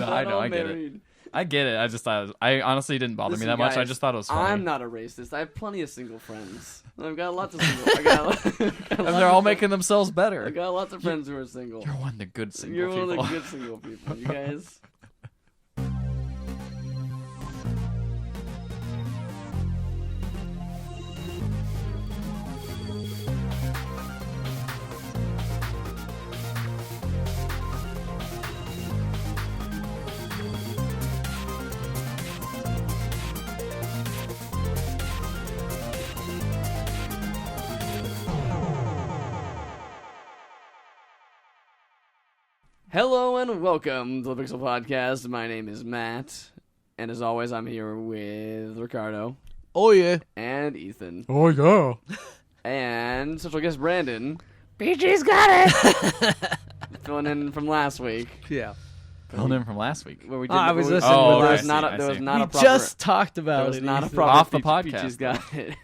I know, I get it. I get it. I just thought I honestly didn't bother me that much. I just thought it was funny. I'm not a racist. I have plenty of single friends. I've got lots of single. And they're all making themselves better. I got lots of friends who are single. You're one of the good single You're people. one of the good single people. You guys. Hello and welcome to the Pixel Podcast. My name is Matt, and as always, I'm here with Ricardo. Oh yeah. And Ethan. Oh yeah. And special guest Brandon. PG's got it! Filling in from last week. Yeah. Filling in from last week. Where we did, I was where we- listening to there last was not week. a, there was I see. not a We proper. just talked there about was it. not a Ethan. proper Off the Peach- podcast. Peaches got it.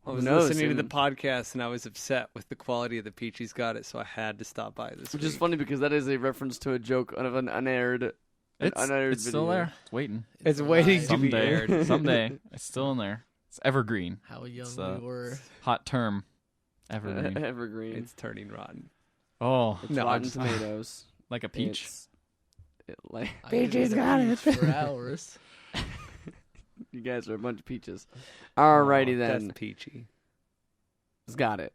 I was No, listening to soon. the podcast and I was upset with the quality of the Peaches Got It, so I had to stop by this Which week. is funny because that is a reference to a joke of an unaired. It's unaired still video. there. It's waiting. It's waiting to be Someday. aired. Someday. It's still in there. It's evergreen. How young It's, we were. Hot term. Evergreen. Evergreen. It's turning rotten. Oh, It's No, Rotten it's- Tomatoes. like a peach. Like I PG's ate a got peach it. for hours. you guys are a bunch of peaches. Alrighty Oh, then. That's peachy. Got it.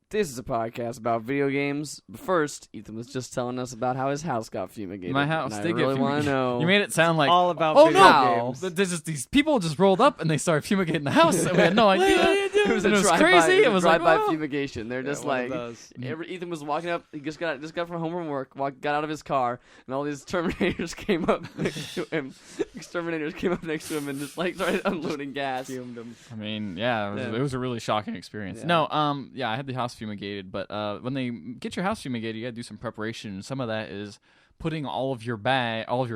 This is a podcast about video games. But first, Ethan was just telling us about how his house got fumigated. My house and did I get really want to fumigated. know. You made it sound like, All about oh video no, games. there's just these people just rolled up and they started fumigating the house and we had no idea. It was And a it was drive-by- crazy. It was like, drive-by oh. fumigation. They're just one of like those. Ethan was walking up. He just got home from work. Got out of his car, and all these Terminators came up next to him. Exterminators came up next to him and just like started unloading gas. Fumed them. I mean, yeah, it was a really shocking experience. Yeah. No, yeah, I had the house fumigated, but when they get your house fumigated, you got to do some preparation. Some of that is putting all of your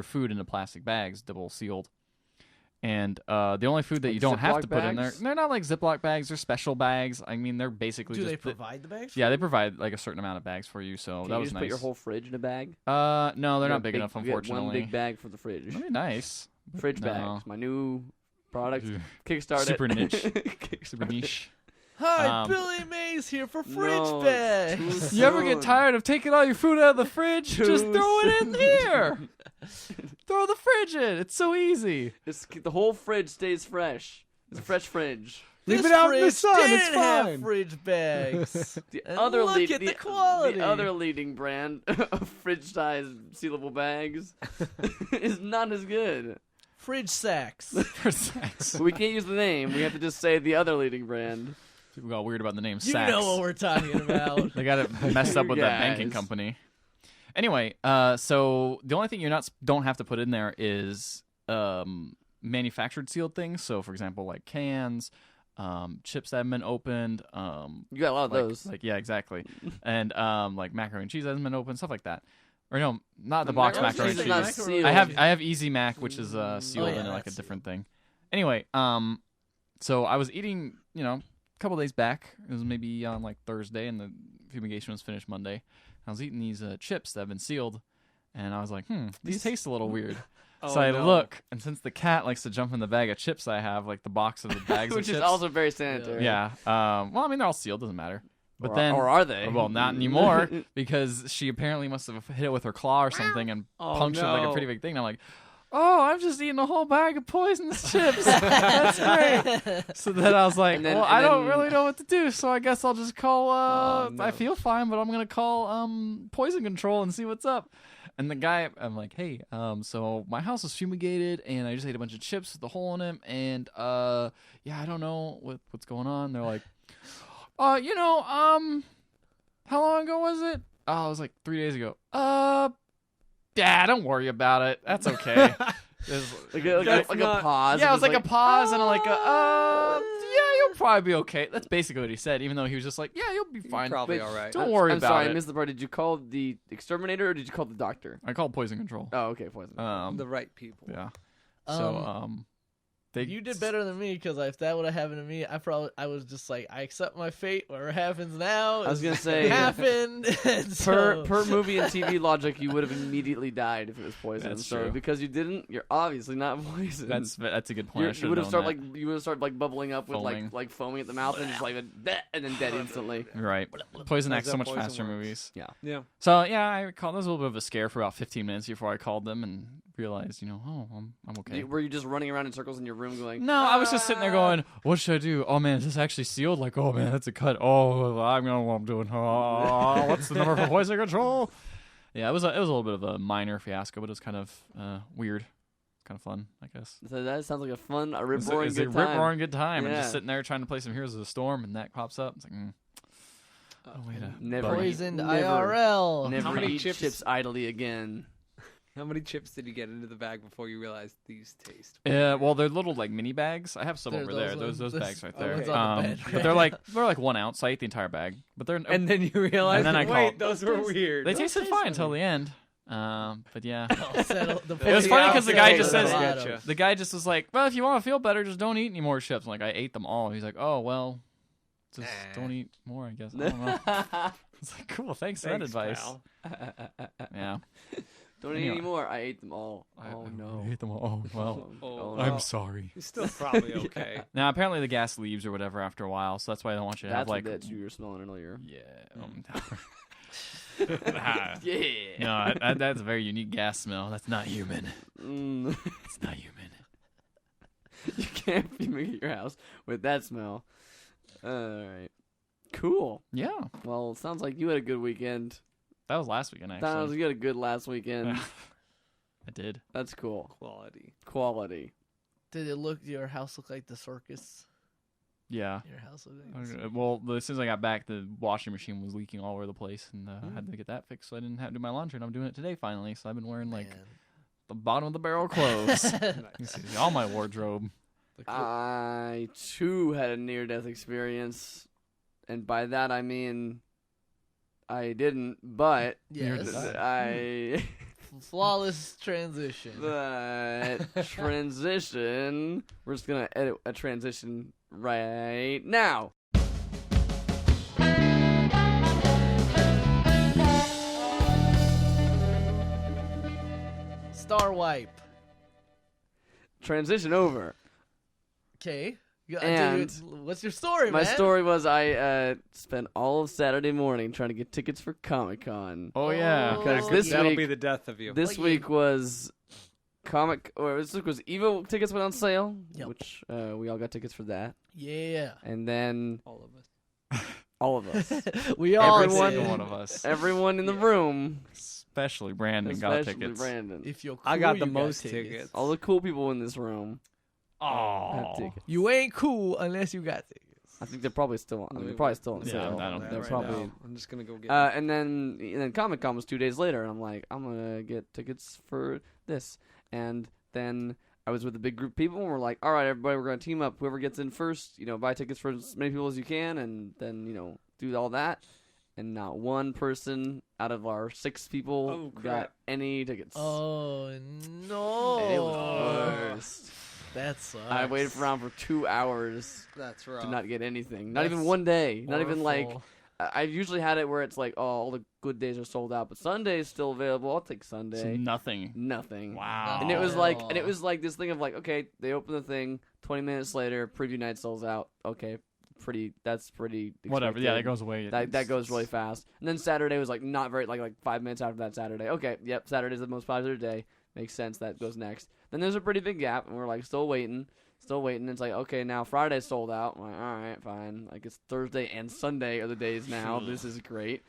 food into plastic bags, double sealed. And the only food that Like you don't have to Ziploc put in there, bags? they're not like Ziploc bags, they're special bags. I mean, they're basically Do just they provide the bags? yeah, they provide like a certain amount of bags for you, so Can that you was just nice. put your whole fridge in a bag? No, they're You not got big enough, you got unfortunately. one big bag for the fridge. That'd be nice. Fridge No. bags. My new product. Ugh. Kickstarted. Super niche. Kickstarted. Super niche. Hi, Um, Billy Mays here for fridge No, bags. too You ever get soon. tired of taking all your food out of the fridge? Just Too throw it in soon. here. Throw the fridge in. It's so easy. The whole fridge stays fresh. It's a fresh fridge. Leave This it out in the fridge sun. It's didn't have fine. fridge bags. The And other look lead- at the quality. The other leading brand of fridge-sized sealable bags is not as good. Fridge sacks. For sex. We can't use the name. We have to just say the other leading brand. People got weird about the name You Saks. know what we're talking about. They got it messed up with that banking Guys. company. Anyway, so the only thing don't have to put in there is manufactured sealed things. So, for example, like cans, chips that haven't been opened. You got a lot of like, those. Like yeah, exactly. And like macaroni and cheese hasn't been opened, stuff like that. Or no, not the The box macaroni macaroni and and cheese cheese. is not sealed. I have Easy Mac, which is sealed yeah, in like a that's different thing. Anyway, so I was eating, a couple days back. It was maybe on like Thursday, and the fumigation was finished Monday. I was eating these chips that have been sealed, and I was like, these taste a little weird. So I look, and since the cat likes to jump in the bag of chips I have, like the box of the bags Which of is chips. also very sanitary. Yeah. Well, I mean, they're all sealed. Doesn't matter. But or, then, or are they? well, not anymore, because she apparently must have hit it with her claw or something and punctured like a no. pretty big thing. And I'm like, oh, I'm just eating a whole bag of poisonous chips. That's great. So then I was like, And then- well, and I don't then- really know what to do, so I guess I'll just call, no. I feel fine, but I'm going to call poison control and see what's up. And the guy, I'm like, hey, so my house is fumigated, and I just ate a bunch of chips with a hole in them, and, yeah, I don't know what's going on. They're like, how long ago was it? Oh, it was like 3 days ago. Yeah, don't worry about it. That's okay. There's- Like That's a not- pause. yeah, it was just like a pause and like yeah, you'll probably be okay. That's basically what he said, even though he was just like, yeah, you'll be fine. Probably Wait, all right. Don't worry I'm about sorry, it. I missed the part. Did you call the exterminator or did you call the doctor? I called poison control. Oh, okay, poison. The right people. Yeah. So You did better than me because if that would have happened to me, I was just like, I accept my fate. Whatever happens now, I was gonna say happened. per movie and TV logic, you would have immediately died if it was poison. That's so true. because you didn't, you're obviously not poisoned. That's a good point. You would have started like bubbling up with Foaming. like foaming at the mouth and just like and then dead instantly. Right. Poison acts That's so how much poison faster in works. movies. Yeah. So yeah, I called. There was a little bit of a scare for about 15 minutes before I called them and realized, I'm okay. Were you just running around in circles in your room going? No, I was just sitting there going, what should I do? Oh man, is this actually sealed? Like, oh man, that's a cut. Oh, I don't know what I'm doing. Oh, what's the number for poison control? Yeah, it was a little bit of a minor fiasco, but it was kind of weird, kind of fun, I guess. So that sounds like a rip It's roaring a good rip time. roaring good time, and Yeah. just sitting there trying to play some Heroes of the Storm, and that pops up. It's like, oh wait a Never bug. Poisoned never- IRL. Never How many eat chips- chips idly again. How many chips did you get into the bag before you realized these taste? Well, they're little like mini bags. I have some They're over there. those Those ones- bags right the there. ones on the bed. But they're like 1 ounce. I ate the entire bag. But they're And then you realized, And then I wait, called- those were weird. they tasted fine until the end. But yeah. It was funny 'cause the guy just says- Gotcha. The guy just was like, well, if you want to feel better, just don't eat any more chips. I'm like, I ate them all. He's like, oh, well, just don't eat more, I guess. I don't know. It's like, cool, thanks for that advice. pal. Yeah. Don't eat Anyway. anymore. I ate them all. Oh no. I ate them all. Oh, well, Oh, no. I'm sorry. You're still probably okay. Now, apparently the gas leaves or whatever after a while, so that's why I don't want you to have That's like... what that you were smelling earlier. Yeah. Yeah. No, that's a very unique gas smell. That's not human. Mm. It's not human. You can't fumigate your house with that smell. All right. Cool. Yeah. Well, it sounds like you had a good weekend. That was last weekend, Sounds actually. like you had a good last weekend. I did. That's cool. Quality. Quality. Did your house look like the circus? Yeah. Your house look like the circus? Well, as soon as I got back, the washing machine was leaking all over the place, and I had to get that fixed, so I didn't have to do my laundry, and I'm doing it today finally. So I've been wearing like Man. the bottom of the barrel clothes. You Nice. see all my wardrobe. I too had a near-death experience, and by that I mean I didn't, but Yes. I Flawless transition. transition. We're just gonna edit a transition right now. Star wipe. Transition over. Okay. And what's your story, My man? story was I spent all of Saturday morning trying to get tickets for ComicCon. Oh yeah. Because Oh. this That'll week, be the death of you. this Like week was this week was Evo tickets went on sale, Yep. which we all got tickets for that, Yeah. and then All of us. all of us, We all Every Everyone- single did. one of us, everyone in the room, especially Brandon, got especially tickets. Brandon, If you're cool, I got the you most tickets. all the cool people in this room have Oh. tickets. You ain't cool unless you got tickets. I think they're probably still on. I mean, they're probably still on Yeah, sale. I don't That They're think probably. now. I'm just gonna go get. And then Comic-Con was 2 days later, and I'm like, I'm gonna get tickets for this. And then I was with a big group of people, and we're like, all right, everybody, we're gonna team up. Whoever gets in first, buy tickets for as many people as you can, and then do all that. And not one person out of our 6 people Oh, got crap. any tickets. Oh no! And it was worst. That sucks. I waited around for 2 hours That's right. to not get anything. Not That's even one day. Not even like. Horrible. I usually had it where it's like, oh, all the good days are sold out, but Sunday's still available. I'll take So Sunday. nothing. Nothing. Wow. And it was like, Oh. this thing of like, okay, they open the thing, 20 minutes later, preview night sells out. Okay, that's pretty. Whatever. Yeah, that expected. goes away. That goes really fast. And then Saturday was like not very like 5 minutes after that Saturday. Okay, yep, Saturday's the most popular day. Makes sense. That goes next. Then there's a pretty big gap, and we're like still waiting. It's like, okay, now Friday's sold out. I'm like, all right, fine. Like it's Thursday and Sunday are the days now. This is great.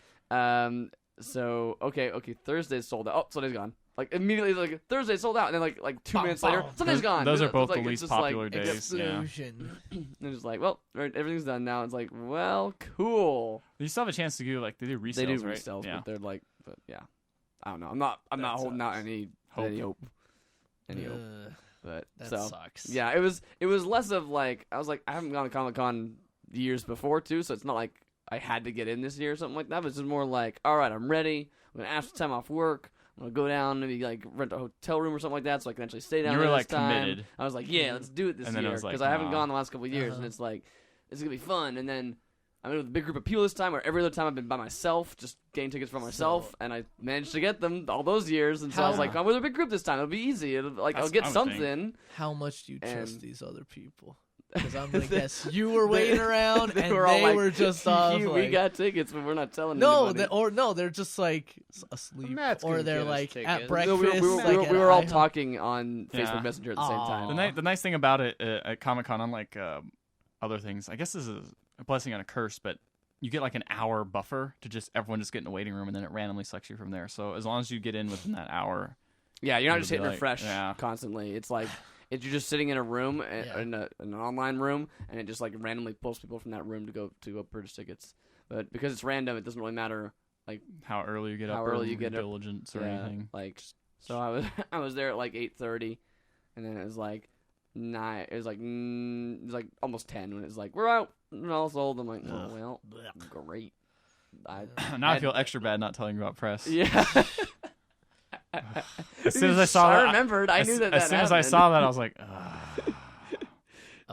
So okay, Thursday's sold out. Oh, Sunday's gone. Like immediately, like Thursday sold out, and then like 2 minutes later, Sunday's gone. Those are It's both like- the it's least just like- popular days. Yeah. Explosion. And it's just like, well, everything's done now. It's like, well, cool. You still have a chance to do like they do resales. They do right? resales, Yeah. but they're like, but yeah, I don't know. I'm not That holding out sucks. any hope. Any hope. But That so sucks. yeah, it was less of like I was like I haven't gone to Comic-Con years before too, so it's not like I had to get in this year or something like that. But it's just more like, all right, I'm ready. I'm gonna ask for time off work. I'm gonna go down, maybe like rent a hotel room or something like that, so I can actually stay down. You were there like this time. committed. I was like, yeah, let's do it this And then I year was like, because I haven't nah. gone the last couple of years, and it's like it's gonna be fun. And then I'm with a big group of people this time, where every other time I've been by myself, just getting tickets for myself, and I managed to get them all those years. And so I was like, I'm with a big group this time. It'll be easy. I'll get I would something. How much do you trust And- these other people? Because I'm gonna guess you were waiting around and were all they like, were just off. we like, got tickets, but we're not telling no, anybody. they're just like asleep, Matt's or gonna there get us like tickets. at No, breakfast. we like were all at IHOP. talking on Yeah. Facebook Messenger at the same Aw. time. The nice thing about it at ComicCon, unlike other things, I guess this is a blessing and a curse, but you get like an hour buffer to just everyone just get in the waiting room, and then it randomly selects you from there. So as long as you get in within that hour, Yeah, you're not It'll just be hitting like- refresh yeah. constantly. It's like if you're just sitting in a room, in an online room, and it just like randomly pulls people from that room to go purchase tickets. But because it's random, it doesn't really matter. how early you get How up, early or you get up. diligence or Yeah, anything. like so I was there at like 8:30, and then it was like 9. It was like almost 10 when it was like we're out. We're all sold. I'm like, oh well, great. Now I feel extra bad not telling you about press. Yeah. As soon as I saw that, remembered. I knew that. As soon as I saw that, I was like,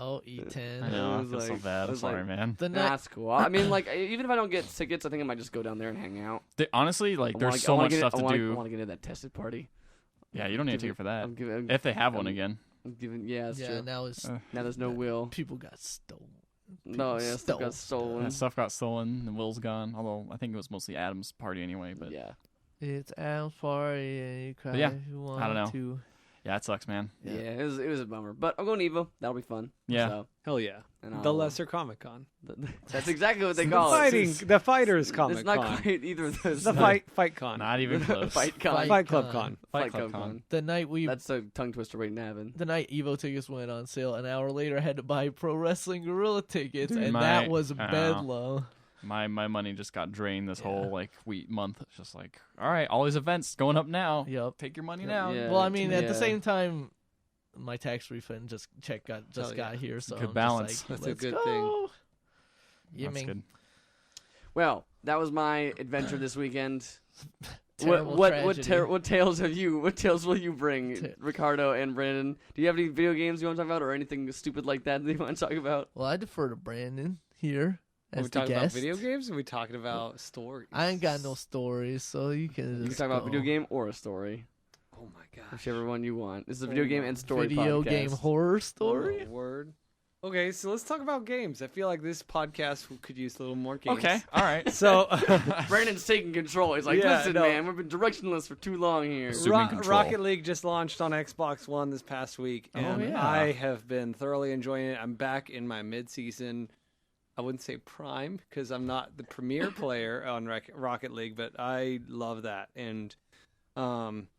Oh, E10. I know, I was feel so like- bad. I I'm was sorry, like- man. The night, That's cool. I mean, like, even if I don't get tickets, I think I might just go down there and hang out. Honestly, like, I there's wanna- so I wanna much get- stuff I to wanna- do. I want to get into that tested party. Yeah, you don't need a ticket for that. I'm giving, If they have one I'm- again. I'm giving, yeah, that's yeah, true. now it's Now there's no will. people got stolen. No, yeah, stuff stole got stolen. And stuff got stolen. The Will's gone. Although I think it was mostly Adam's party anyway. But Yeah. It's Adam's party and you cry yeah, if you want I don't know. to. yeah, it sucks, man. Yeah, it was a bummer. But I'm going to Evo. That'll be fun. Yeah. So, Hell yeah. and The I'll- lesser Comic Con. That's exactly what they The call fighting, it. the fighters Comic It's not Con. quite either of those. The fight con. Not even close. Fight con. Fight Club Con. Fight Club Club Con. The night we That's a tongue twister waiting to happen. the night Evo tickets went on sale, an hour later I had to buy Pro Wrestling Gorilla tickets, Dude, and my- that was I know. bedlam. My money just got drained this Yeah. whole month. It's just like, all right, all these events going up now. Yep. Take your money Yep, now. yeah. Well, I mean, at Yeah. the same time, my tax refund got Hell got yeah. here, so Good I'm balance. Just like, That's a let's good go. thing. You That's mean good. Well, that was my adventure this weekend. terrible What tales have you? What tales will you bring, Ter- Ricardo and Brandon? Do you have any video games you want to talk about, or anything stupid like that you want to talk about? Well, I defer to Brandon here Are as we the talking about guest. video games or are we talking about stories? I ain't got no stories, so you can You can just talk about go. video game or a story, Oh my gosh. whichever one you want. This is a video game and story video podcast. game horror story. Oh, word. Okay, so let's talk about games. I feel like this podcast could use a little more games. Okay, all right. So, Brandon's taking control. He's like, Yeah, listen, no. man, we've been directionless for too long here. Assuming control. Rocket League just launched on Xbox One this past week, and yeah. I have been thoroughly enjoying it. I'm back in my mid-season. I wouldn't say prime because I'm not the premier player on Rocket League, but I love that. And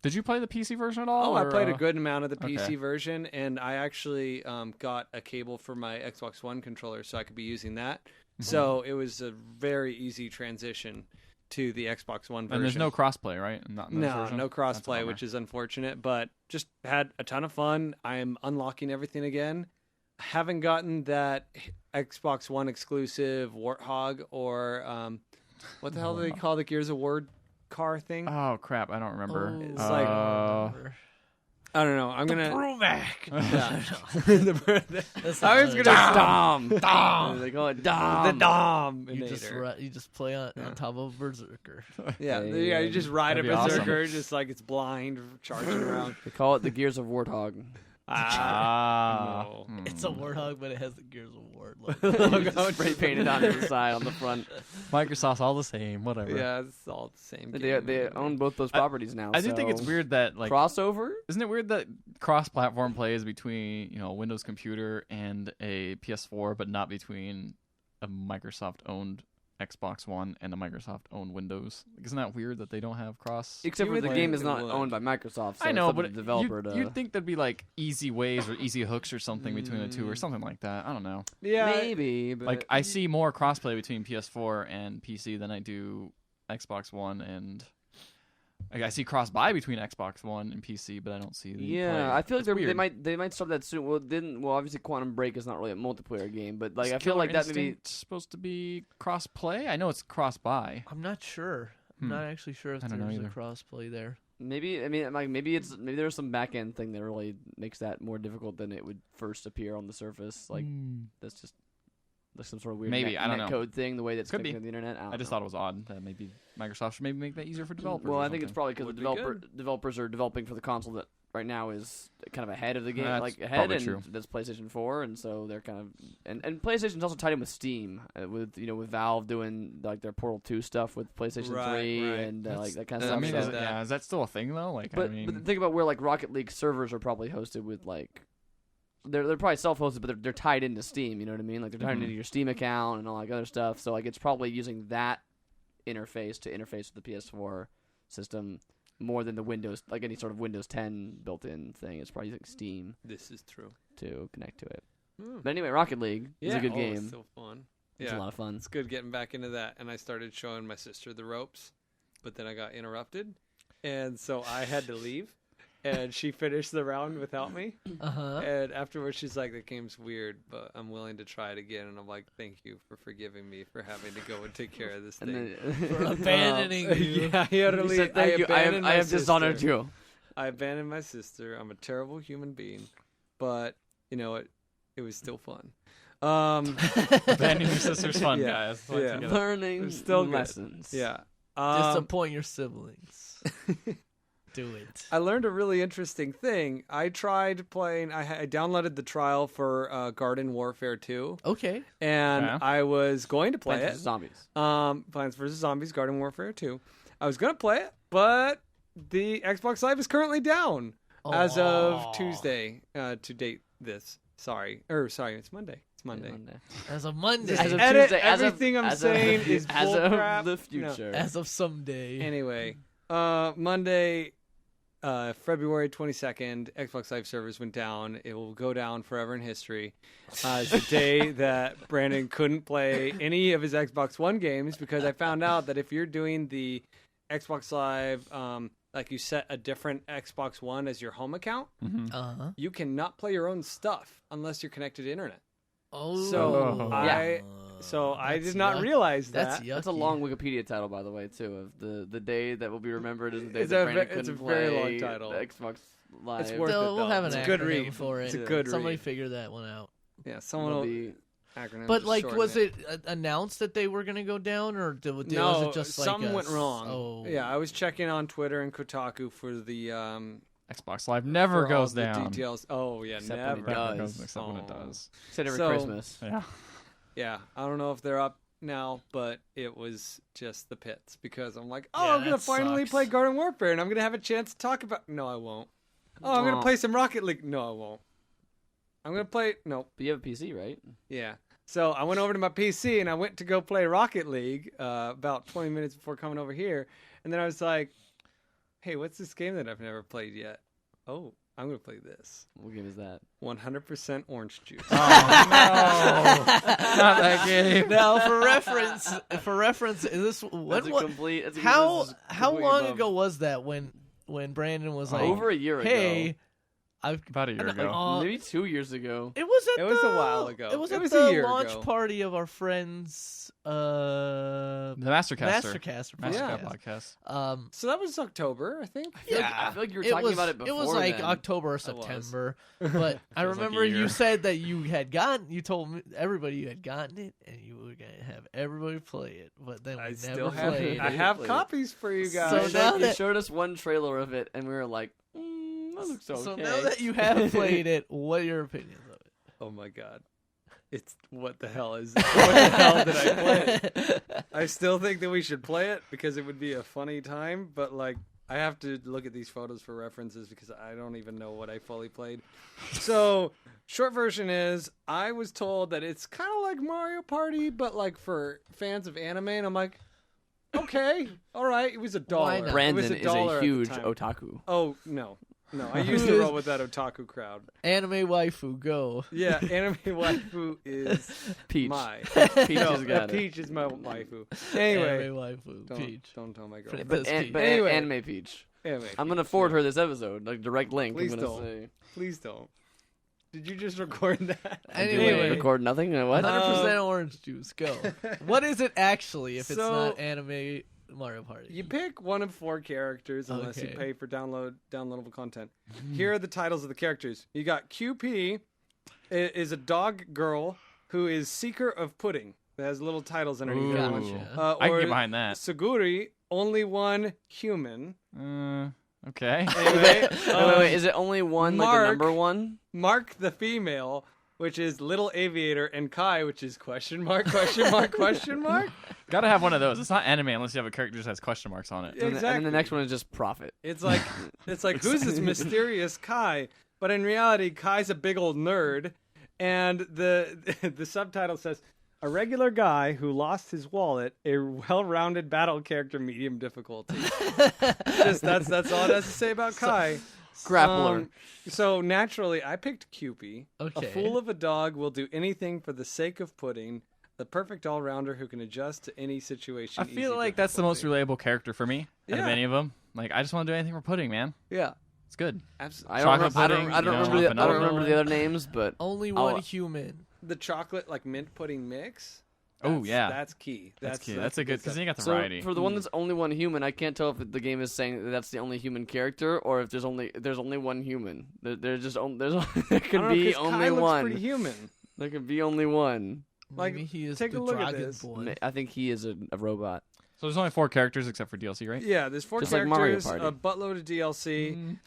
Did you play the PC version at all? I or, played a good amount of the PC okay. version, and I actually got a cable for my Xbox One controller so I could be using that. Mm-hmm. So it was a very easy transition to the Xbox One version. And there's no crossplay, right? Not in this No, version? no That's a crossplay, bummer. which is unfortunate, but just had a ton of fun. I'm unlocking everything again. Haven't gotten that Xbox One exclusive Warthog or what the hell do they call the Gears of War car thing? Oh crap! I don't remember. Oh, It's like- I don't know. I'm gonna. Yeah. That's I was not gonna it. Dom. Dom. They call it Dom. The Dom. You just play on top of a berserker. Yeah, Hey, yeah. You just ride a that'd be awesome. berserker, just like it's blind, charging around. They call it the Gears of Warthog. No. It's a warthog, but it has the Gears of War Just spray painted onto the side, on the front. Microsoft's all the same. Whatever. Yeah, it's all the same. They game. own both those properties now. I do think it's so- weird that crossover. isn't it weird that cross-platform plays between a Windows computer and a PS4, but not between a Microsoft-owned Xbox One and a Microsoft-owned Windows? Isn't that weird that they don't have cross? Except You for would the think game is it not would. owned by Microsoft. So I know, it's up but to the developer you'd think there'd be like easy ways or easy hooks or something between the two or something like that. I don't know. Yeah, maybe. But Like I see more crossplay between PS4 and PC than I do Xbox One and. Like, I see cross-buy between Xbox One and PC, but I don't see the yeah, play. I feel like It's they weird. might start that soon. Well, obviously Quantum Break is not really a multiplayer game, but like Is I feel Killer like that maybe. Instinct supposed to be cross-play. I know it's cross-buy. I'm not sure. I'm not actually sure if I don't know there's a either. crossplay there. Maybe maybe there's some back end thing that really makes that more difficult than it would first appear on the surface. Like that's just like some sort of weird Maybe, I don't know. code thing. The way that's Could be. connected to the internet. I just thought it was odd that maybe Microsoft should maybe make that easier for developers. Well, or I think it's something. probably because Would be developers are developing for the console that right now is kind of ahead of the game, That's like ahead, probably and true. that's PlayStation 4, and so they're kind of and PlayStation's also tied in with Steam, with with Valve doing like their Portal 2 stuff with PlayStation Right, 3 right. and like that kind of I stuff. mean, So- is, yeah, is that still a thing though? Like, but I mean, but think about where like Rocket League servers are probably hosted with like. They're probably self-hosted, but they're tied into Steam. You know what I mean? Like they're tied into your Steam account and all that other stuff. So like it's probably using that interface to interface with the PS4 system more than the Windows, like any sort of Windows 10 built-in thing. It's probably using Steam This is true. to connect to it. But anyway, Rocket League is a good It's game. still fun. It's a lot of fun. It's good getting back into that. And I started showing my sister the ropes, but then I got interrupted, and so I had to leave. And she finished the round without me. And afterwards, she's like, "The game's weird, but I'm willing to try it again." And I'm like, "Thank you for forgiving me for having to go and take care of this thing." And For abandoning you. Yeah, I had to you leave. said, "Thank you. I abandoned my have dishonored sister. you." I abandoned my sister. I'm a terrible human being, but you know what? It was still fun. abandoning your sister's fun, Yeah. guys. Yeah. Let's get it. Learning It's still good. lessons. Yeah. Disappoint your siblings. Do it. I learned a really interesting thing. I tried playing. I downloaded the trial for Garden Warfare 2, Okay. and Okay. I was going to play Plants it. vs. Zombies. Plants vs Zombies, Garden Warfare 2. I was going to play it, but the Xbox Live is currently down as of Tuesday. To date this. Sorry, it's Monday. It's Monday. As of Monday. Just As of edit Tuesday, as of- everything I'm as of the saying fu- is as bullcrap. of the No. future. As of someday. Anyway, Monday, February 22nd, Xbox Live servers went down. It will go down forever in history. It's the day that Brandon couldn't play any of his Xbox One games because I found out that if you're doing the Xbox Live, like you set a different Xbox One as your home account, Uh-huh. you cannot play your own stuff unless you're connected to internet. Oh. So I That's did not yuck. realize That's that. yucky. That's a long Wikipedia title, by the way, too. Of the day that will be remembered as the day It's that a Brandon ve- it's couldn't a very play long title. the Xbox Live. It's worth it, We'll though. have an It's a good acronym read. for it. It's a good Somebody read. figure that one out. Yeah, someone It'll will be acronym. But just like, shorten was it announced that they were going to go down, or was it just like something went wrong. Oh, Yeah, I was checking on Twitter and Kotaku for the Xbox Live never for all goes the down. details. Oh yeah, Except when never. it Never does. goes except when it Oh. does. said every So- Christmas. Yeah. Yeah, I don't know if they're up now, but it was just the pits because I'm like, Yeah, I'm gonna that finally sucks. play Garden Warfare and I'm gonna have a chance to talk about. No, I won't. Oh, I'm gonna Aw. play some Rocket League. No, I won't. I'm gonna play. No, But you have a PC, right? yeah. So I went over to my PC and I went to go play Rocket League about 20 minutes before coming over here. And then I was like, hey, what's this game that I've never played yet? Oh, I'm going to play this. What game is that? 100% orange juice. Oh no! Not that game. Now, for reference, is this That's a what? complete. That's a, How this is how completely long above- ago was that when Brandon was like, Over a year "Hey, ago. I've About a year and, ago. Maybe 2 years ago. It was at It was the, a while ago. It was It at was a the year launch ago. party of our friends, The Mastercaster. Mastercaster podcast. So that was October, I think. I feel like you were it talking was, about it before. It was like then. October or was. September, but I Feels like a remember you year. said that you had gotten. You told me everybody you had gotten it, and you were gonna have everybody play it. But then we I never still have played it. I it. have Played it. copies for you So guys. now You that- showed us one trailer of it, and we were like, that looks okay. So now that you have played it, what are your opinions of it? Oh my god. It's what the hell is what the hell did I play? I still think that we should play it because it would be a funny time, but like I have to look at these photos for references because I don't even know what I fully played. So, short version is I was told that it's kind of like Mario Party but like for fans of anime, and I'm like, okay, all right, it was $1. Why not? Brandon it was is $1 a at the huge time. otaku. Oh, no, I used to roll with that otaku crowd. Anime waifu, go. Yeah, anime waifu is Peach. my. Peach No, has got it. Peach is my waifu. Anyway, Anime waifu, Peach. don't tell my girlfriend. But- Anyway. Anime Peach. Anyway, I'm gonna forward her this episode, like direct link. Please I'm gonna don't. say. Please don't. Did you just record that? Anyway. Record nothing. What? 100% orange juice, go. What is it actually if it's So- not anime Mario Party? You pick one of 4 characters unless you Okay. pay for downloadable content. Here are the titles of the characters. You got QP is a dog girl who is seeker of pudding. It has little titles underneath. Ooh. that one. Gotcha. I can Or get behind that. Suguri, only one human. Okay. Anyway, Wait, is it only one, like the Mark. number one? Mark the female, which is Little Aviator, and Kai, which is question mark, question mark, question mark. Gotta have one of those. It's not anime unless you have a character that just has question marks on it. Yeah. And then Exactly. the next one is just profit. It's like who's this mysterious Kai? But in reality, Kai's a big old nerd, and the subtitle says, "A regular guy who lost his wallet, a well-rounded battle character, medium difficulty." That's all it has to say about Kai. Grappler. So naturally, I picked Cupid. Okay. A fool of a dog will do anything for the sake of pudding. The perfect all-rounder who can adjust to any situation. I feel like that's the most relatable character for me out of Yeah. any of them. Like, I just want to do anything for pudding, man. Yeah, It's good. absolutely. I don't, Chocolate remember, I don't, pudding, I don't you know, remember. The, I vanilla don't remember the other names, but Only I'll- one human. The chocolate like mint pudding mix. Oh, That's- yeah. that's key. That's cute. That's a good, because then you got the so variety. for the one that's only one human, I can't tell if the game is saying that that's the only human character or if there's only one human. There's just there could be only Kai looks one. pretty human. There could be only one. Like, Maybe he is take the a look at Dragon this. Boy. I think he is a robot. So there's only 4 characters except for DLC, right? Yeah, there's 4 Just like Mario characters, Party. a buttload of DLC.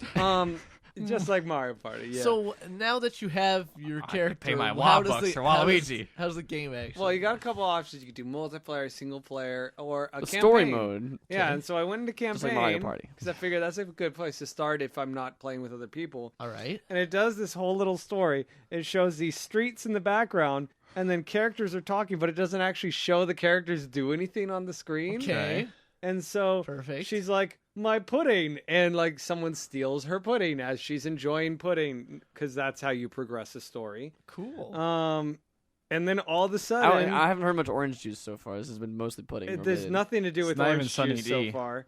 Just like Mario Party. Yeah. So now that you have your I could character, pay my how does Wobbucks the- for how does- Waluigi. How's the game actually? well, you got a couple options. You could do multiplayer, single player, or a campaign. Story mode. Yeah, Okay. and so I went into Just like Mario campaign Party. because I figured that's a good place to start if I'm not playing with other people. All right. And it does this whole little story. It shows these streets in the background, and then characters are talking, but it doesn't actually show the characters do anything on the screen. Okay. And so Perfect. she's like, "My pudding," and like someone steals her pudding as she's enjoying pudding, because that's how you progress a story. Cool. And then all of a sudden, I haven't heard much orange juice so far. This has been mostly pudding. there's related. nothing to do It's with not even orange Sunny juice D. so far.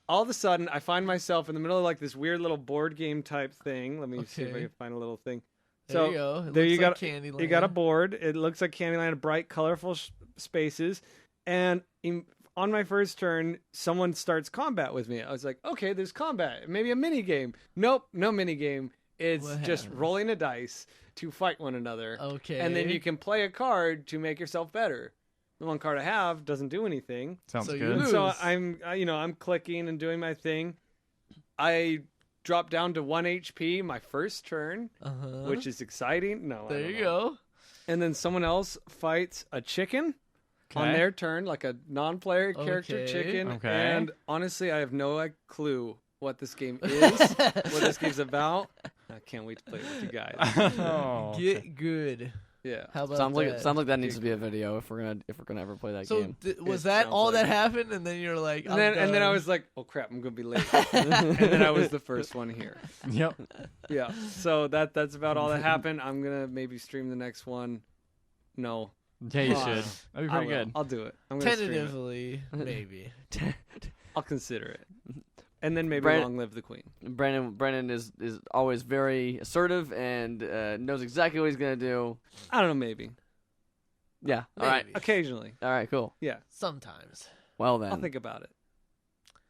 All of a sudden, I find myself in the middle of like this weird little board game type thing. Let me see if I Okay. can find a little thing. there you go. It there looks you like got Candyland. you got a board. It looks like Candyland, bright, colorful spaces. And on my first turn, someone starts combat with me. I was like, okay, there's combat. Maybe a mini game. Nope, no mini game. It's What just happens? rolling a dice to fight one another. Okay. And then you can play a card to make yourself better. The one card I have doesn't do anything. Sounds So you good. lose. So I'm clicking and doing my thing. I drop down to 1 HP my first turn, Uh-huh. which is exciting. No, I There don't you know. go. And then someone else fights a chicken on Okay. their turn, like a non-player character Okay. chicken. Okay. And honestly, I have no clue what this game is, what this game's about. I can't wait to play it with you guys. Oh, Get good. Yeah. How about Sounds that? like that needs to be a video if we're gonna ever play that So game. was It that sounds all like that it. happened? And then you're like, And then I was like, oh crap, I'm gonna be late. And then I was the first one here. Yep. Yeah. So that's about all that happened. I'm gonna maybe stream the next one. No. Yeah, you Oh, should. That'd be I pretty will. good. I'll do it. I'm gonna stream it. tentatively, maybe. I'll consider it. And then maybe Brandon- long live the queen. Brandon is always very assertive and knows exactly what he's gonna do. I don't know, maybe. Yeah. All right. Maybe. Occasionally. All right. Cool. Yeah. Sometimes. Well then, I'll think about it.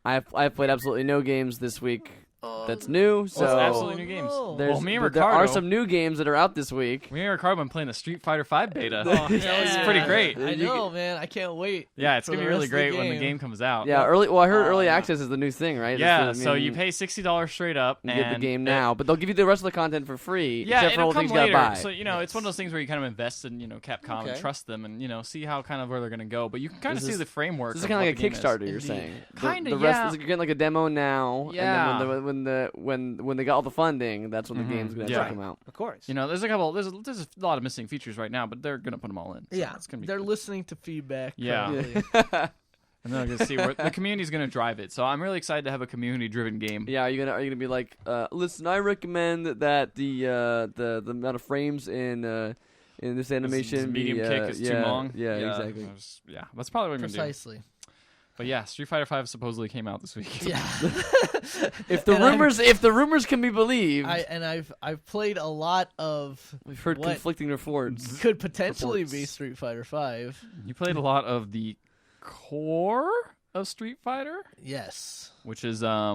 I've played absolutely no games this week. That's Oh, new. So Well, it's absolutely new games. no. there's, Well, me and but there are Ricardo- some new games that are out this week. Me and Ricardo have been playing the Street Fighter V beta. Oh, It's yeah. pretty great. I know, man. I can't wait. Yeah, it's for gonna the be really rest of the great when the game. game comes out. Yeah. Well, I heard Oh, early yeah. access is the new thing, right? Yeah, That's the- so I mean, you pay $60 straight up, you and get the game now, but they'll give you the rest of the content for free. Yeah, except for all it'll the things come you later. gotta buy. So it's one of those things where you kind of invest in Capcom Okay. and trust them, and see how kind of where they're gonna go. But you can kind of This see is- the framework. This is of kind of what like a the game is. Kickstarter. You're Indeed. saying Kinda, the rest yeah. is you're getting like a demo now, Yeah. and then when they got all the funding, that's when the Mhm. game's gonna Yeah. come out. Of course. There's a couple. There's a lot of missing features right now, but they're gonna put them all in. So Yeah, it's gonna be. they're good. listening to feedback. Yeah. currently. And then I'm gonna see where the community's gonna drive it. So I'm really excited to have a community-driven game. Yeah, are you gonna be like, listen, I recommend that the amount of frames in this animation This medium be, kick is too long. Yeah, exactly. Yeah, that's probably what I'm gonna do. Precisely. But yeah, Street Fighter V supposedly came out this week. Yeah. If the And rumors can be believed, I've played a lot of we've heard what conflicting reports. could potentially be Reports. Street Fighter V. You played a lot of the core of Street Fighter, Yes. which is I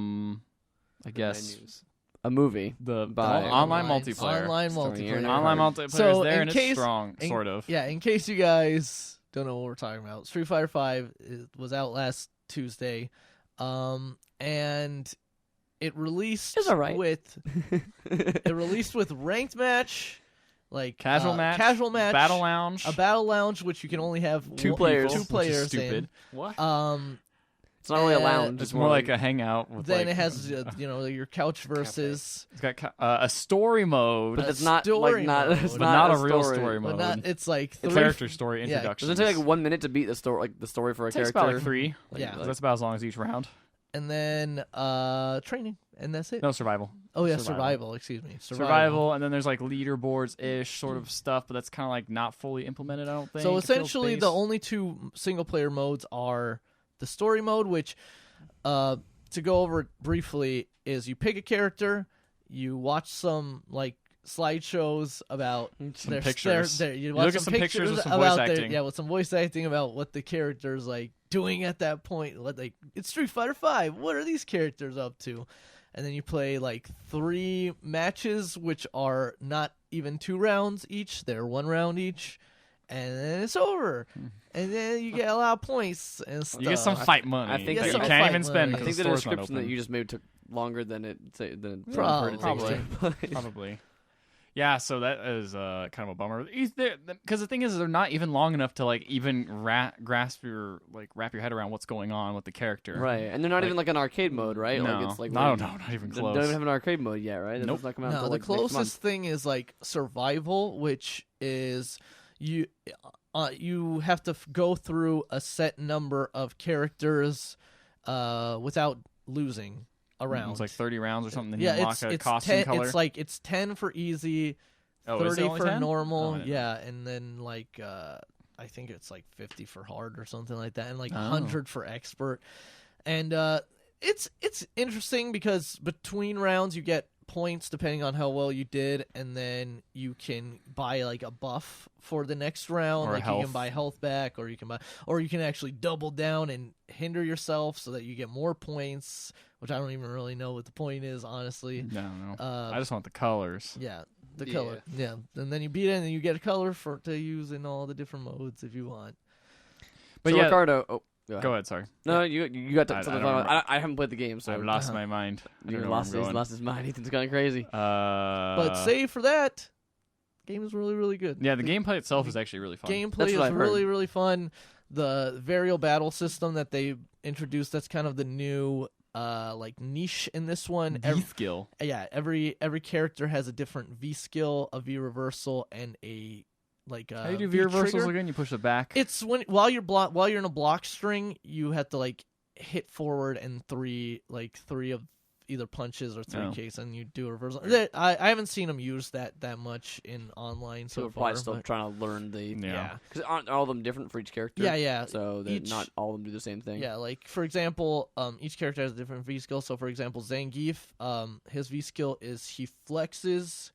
guess Menus. A movie. the By- online Online- multiplayer. Online Starring multiplayer. Aaron Online Eckhart. multiplayer So, is there in and case- it's strong, in- sort of. Yeah, in case you guys don't know what we're talking about, Street Fighter V was out last Tuesday, and it released It's alright. with ranked match, like Casual match, battle lounge, a battle lounge, which you can only have Two one- players, two which is players stupid. What? in. It's not really a Uh, lounge. It's more like a hangout. With Then like, it has your couch versus, It's got a story mode, but a it's not story like not. mode. It's but not, not a real story but mode. not. It's like The three. character story yeah. introduction. Does it take like 1 minute to beat the story? Like the story for a It takes character? about like 3. Yeah. That's about as long as each round. And then training, and that's it. No, survival. Oh yeah, survival. survival. Excuse me, Survival, and then there's like leaderboards ish sort of stuff, but that's kind of like not fully implemented. I don't think. So It feels essentially, the based- only two single player modes are the story mode, which, to go over it briefly, is you pick a character, you watch some like slideshows about Some pictures. you look watch at some pictures with some voice about acting. with some voice acting about what the character's like doing at that point. Like it's Street Fighter V. What are these characters up to? And then you play like 3 matches, which are not even 2 rounds each; they're 1 round each, and then it's over. And then you get a lot of points and stuff. You get some fight money. I think that some you fight can't even money. spend. I I because think the the store's not description that open. you just made took longer than it than Probably. Probably. Yeah, so that is kind of a bummer. Because the thing is, they're not even long enough to like even wrap your head around what's going on with the character. Right, and they're not Like- even like an arcade mode, right? No, like it's like no, not even They close. don't even have an arcade mode yet, right? That Nope. does not come out No, until the like next month. closest thing is like survival, which is you have to go through a set number of characters without losing a round. It's like 30 rounds or something. Then yeah, you unlock a it's costume 10, color. it's 10 for easy, Oh, is it 30 only for 10? normal, Oh, I didn't know. yeah, and then like I think it's like 50 for hard or something like that, and like Oh. 100 for expert. And it's interesting because between rounds you get points depending on how well you did, and then you can buy like a buff for the next round. Or like you health. can buy health back, or you can actually double down and hinder yourself so that you get more points, which I don't even really know what the point is, honestly. No. I just want the colors. Yeah, the Yeah. color. Yeah, and then you beat it, and then you get a color to use in all the different modes if you want. But so yeah, Ricardo, go ahead. Sorry, No, you got I something. don't I haven't played the game, so I've lost my mind. I You don't know where I'm he's going. lost his mind. Ethan's gone crazy. But save for that, game is really, really good. Yeah, the gameplay itself is actually really fun. Gameplay That's is what I've heard. really, really fun. The varial battle system that they introduced, that's kind of the new like niche in this one. V skill. Every character has a different V skill, a V reversal, and a like How do you do V V reversals trigger. again? You push it back. It's while you're in a block string, you have to like hit forward and three of either punches or 3 kicks, and you do a reversal. I haven't seen them use that much in online So so we're far. probably still but- trying to learn the Yeah. because aren't all of them different for each character? yeah. So that Each- not all of them do the same thing. Yeah, like for example, each character has a different V skill. So for example, Zangief, his V skill is he flexes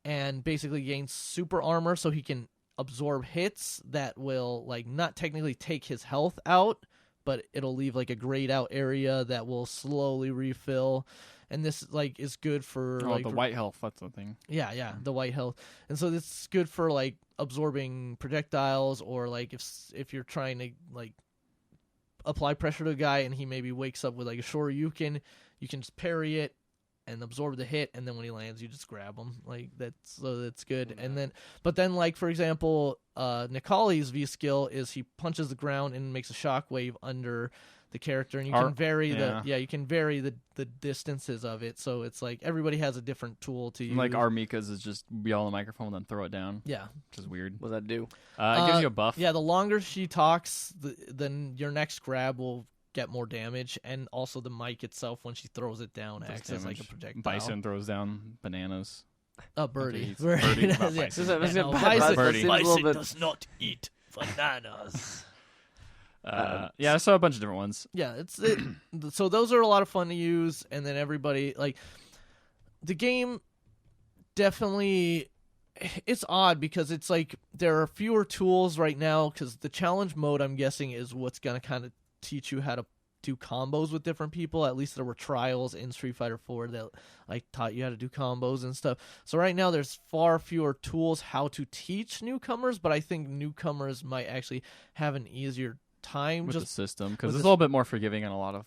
and basically gains super armor, so he can absorb hits that will like not technically take his health out, but it'll leave like a grayed out area that will slowly refill. And this like is good for Oh, like the white health. That's the thing. yeah, the white health. And so this is good for like absorbing projectiles, or like if you're trying to like apply pressure to a guy and he maybe wakes up with like a Shoryuken, you can just parry it and absorb the hit, and then when he lands you just grab him. Like that's good. And then like for example, Nikali's V skill is he punches the ground and makes a shockwave under the character, and you can vary the distances of it. So it's like everybody has a different tool to use. Like Armika's is just yell on the microphone and then throw it down, yeah. which is weird. What does that do? It gives you a buff. Yeah, the longer she talks, then your next grab will get more damage, and also the mic itself when she throws it down Does acts as like a damage. projectile. Bison throws down bananas. Birdie. Birdie, not Yeah. bison. That's No, bad, bison- that seems a little bit. does not eat bananas. Yeah, I saw a bunch of different ones. Yeah, so those are a lot of fun to use, and then everybody like the game definitely. It's odd because it's like there are fewer tools right now because the challenge mode, I'm guessing, is what's gonna kind of teach you how to do combos with different people. At least there were trials in Street Fighter 4 that like taught you how to do combos and stuff. So right now there's far fewer tools how to teach newcomers, but I think newcomers might actually have an easier time with just the system because with it's the- a little bit more forgiving and a lot of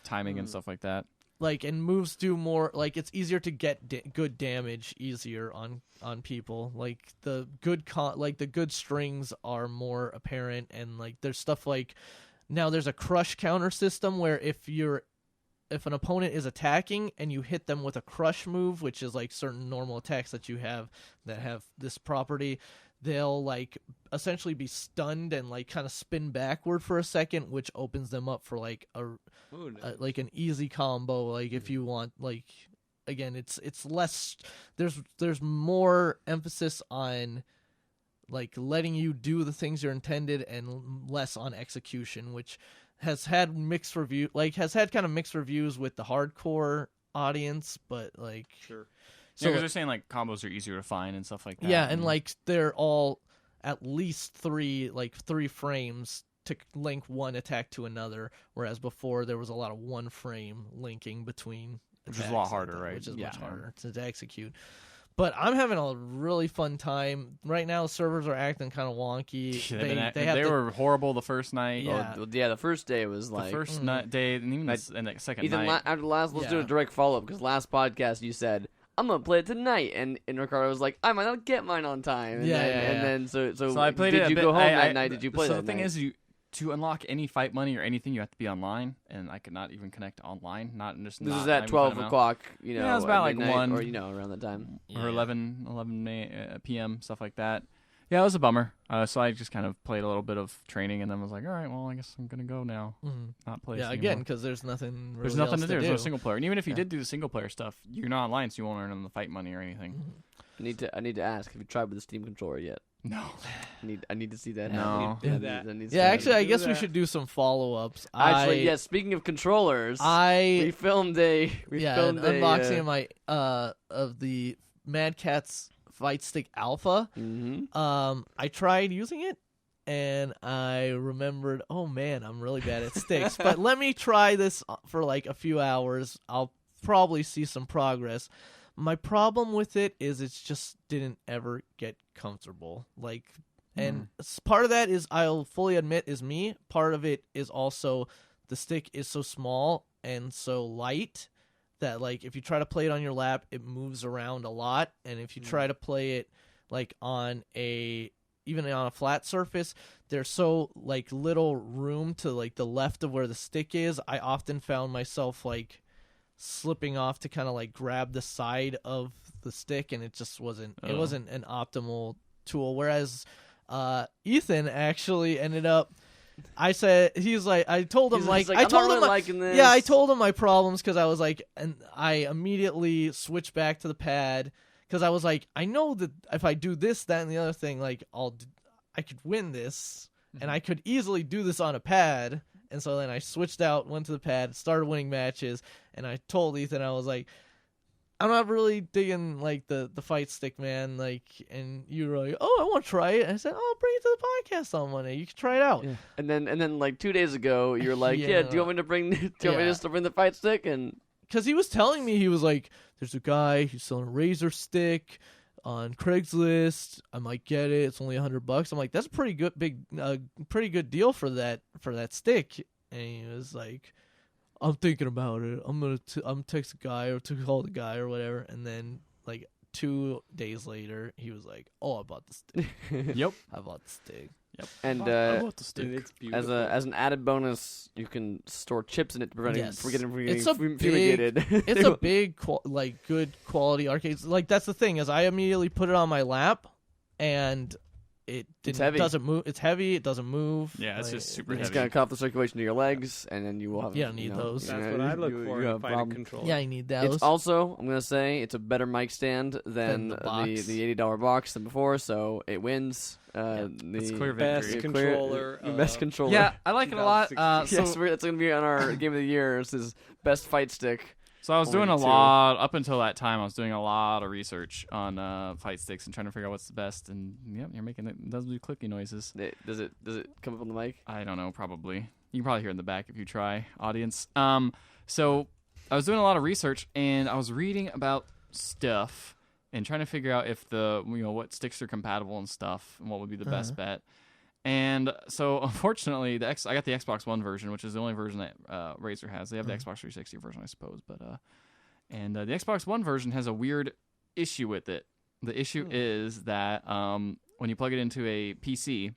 timing and Mm. stuff like that. like, and moves do more, like, it's easier to get good damage easier on people. Like the good strings are more apparent, and like there's stuff like now there's a crush counter system where if an opponent is attacking and you hit them with a crush move, which is like certain normal attacks that you have that have this property, they'll like essentially be stunned and like kind of spin backward for a second, which opens them up for like like an easy combo. Like if you want, like, again, it's less, there's more emphasis on like letting you do the things you're intended and less on execution, which has had kind of mixed reviews with the hardcore audience, but like Sure. So so because they're saying like combos are easier to find and stuff like that. yeah, and like they're all at least three frames to link one attack to another, whereas before there was a lot of one frame linking between Which is a attacks lot like harder, that, right? Which is Yeah. much harder to execute. But I'm having a really fun time right now. Servers are acting kind of wonky. They were horrible the first night. Yeah. The first day was like The first Mm. day, and even and the second Ethan, night. after last, let's do a Yeah. direct follow up because last podcast you said I'm gonna play it tonight, and Ricardo was like, I might not get mine on time. And Yeah, then, yeah, and yeah. then so I played did it. you go home that night? Did you play so that the thing night? is, to unlock any fight money or anything, you have to be online, and I could not even connect online. Not just This not is at even 12 find out. o'clock. You know, Yeah, it was about, like, midnight, 1. or around that time. or 11 p.m. stuff like that. Yeah, it was a bummer. So I just kind of played a little bit of training, and then was like, all right, well, I guess I'm gonna go now. Mhm. Not play. Yeah, this again, anymore. because there's nothing. Really There's nothing else to do. There's do. no single player, and even if you Yeah. did do the single player stuff, you're not online, so you won't earn the fight money or anything. Mhm. I need to ask, have you tried with the Steam controller yet? No. I need to see that. No. happen. Do I need- that. I need to Yeah, see actually, I do guess we that. should do some follow-ups. Actually, yes. Speaking of controllers, we I filmed an unboxing of the Mad Catz Fight Stick Alpha. I tried using it, and I remembered, oh man, I'm really bad at sticks. But let me try this for like a few hours. I'll probably see some progress. My problem with it is it just didn't ever get comfortable. Like, and part of that is, I'll fully admit, is me. Part of it is also the stick is so small and so light that, like, if you try to play it on your lap, it moves around a lot. And if you try to play it like even on a flat surface, there's so like little room to like the left of where the stick is. I often found myself like slipping off to kind of like grab the side of the stick, and it just wasn't Oh. it wasn't an optimal tool. Whereas Ethan actually ended up, I told him He's like, like, I I'm told not him really liking this. yeah, I told him my problems, because I was like, and I immediately switched back to the pad, because I was like, I know that if I do this, that, and the other thing, like I could win this, and I could easily do this on a pad. And so then I switched out, went to the pad, started winning matches, and I told Ethan, I was like, I'm not really digging like the fight stick, man. Like, and you were like, oh, I want to try it. And I said, oh, I'll bring it to the podcast on Monday. You can try it out. Yeah. And then like 2 days ago, you're like, Yeah. yeah, do you want me to bring? Do you want me Yeah. just to bring the fight stick? And Because he was telling me, he was like, there's a guy who's selling a razor stick on Craigslist. I might get it. It's only $100. I'm like, that's a pretty good deal for that stick. And he was like, I'm thinking about it. I'm text a guy or to call the guy or whatever. And then like 2 days later, he was like, oh, I bought the stick. Yep. I bought the stick. and I bought the stick. And it's as beautiful. as an added bonus, you can store chips in it to prevent Yes. from getting It's a fumigated. It's a big, good quality arcade. Like, that's the thing, is I immediately put it on my lap, and it heavy. doesn't move. It's heavy. It doesn't move. Yeah, it's Like, just super It's heavy. gonna cut off the circulation to your legs, and then you will have. You don't need those. That's what I look for in a have fighting problem. controller. Yeah, you need those. It's also, I'm gonna say, it's a better mic stand than the box. the $80 box than before, so it wins. It's The clear Best victory. controller. best controller. Yeah, I like it a lot. 2016. So Yes, that's gonna be on our game of the year. This is best fight stick. So I was doing a Only two. lot up until that time. I was doing a lot of research on fight sticks and trying to figure out what's the best. And yep, you're making it does do clicky noises. Does it come up on the mic? I don't know, probably. You can probably hear it in the back if you try, audience. So I was doing a lot of research and I was reading about stuff and trying to figure out if what sticks are compatible and stuff and what would be the best bet. And so, unfortunately, I got the Xbox One version, which is the only version that Razer has. They have the Xbox 360 version, I suppose, but the Xbox One version has a weird issue with it. The issue is that when you plug it into a PC,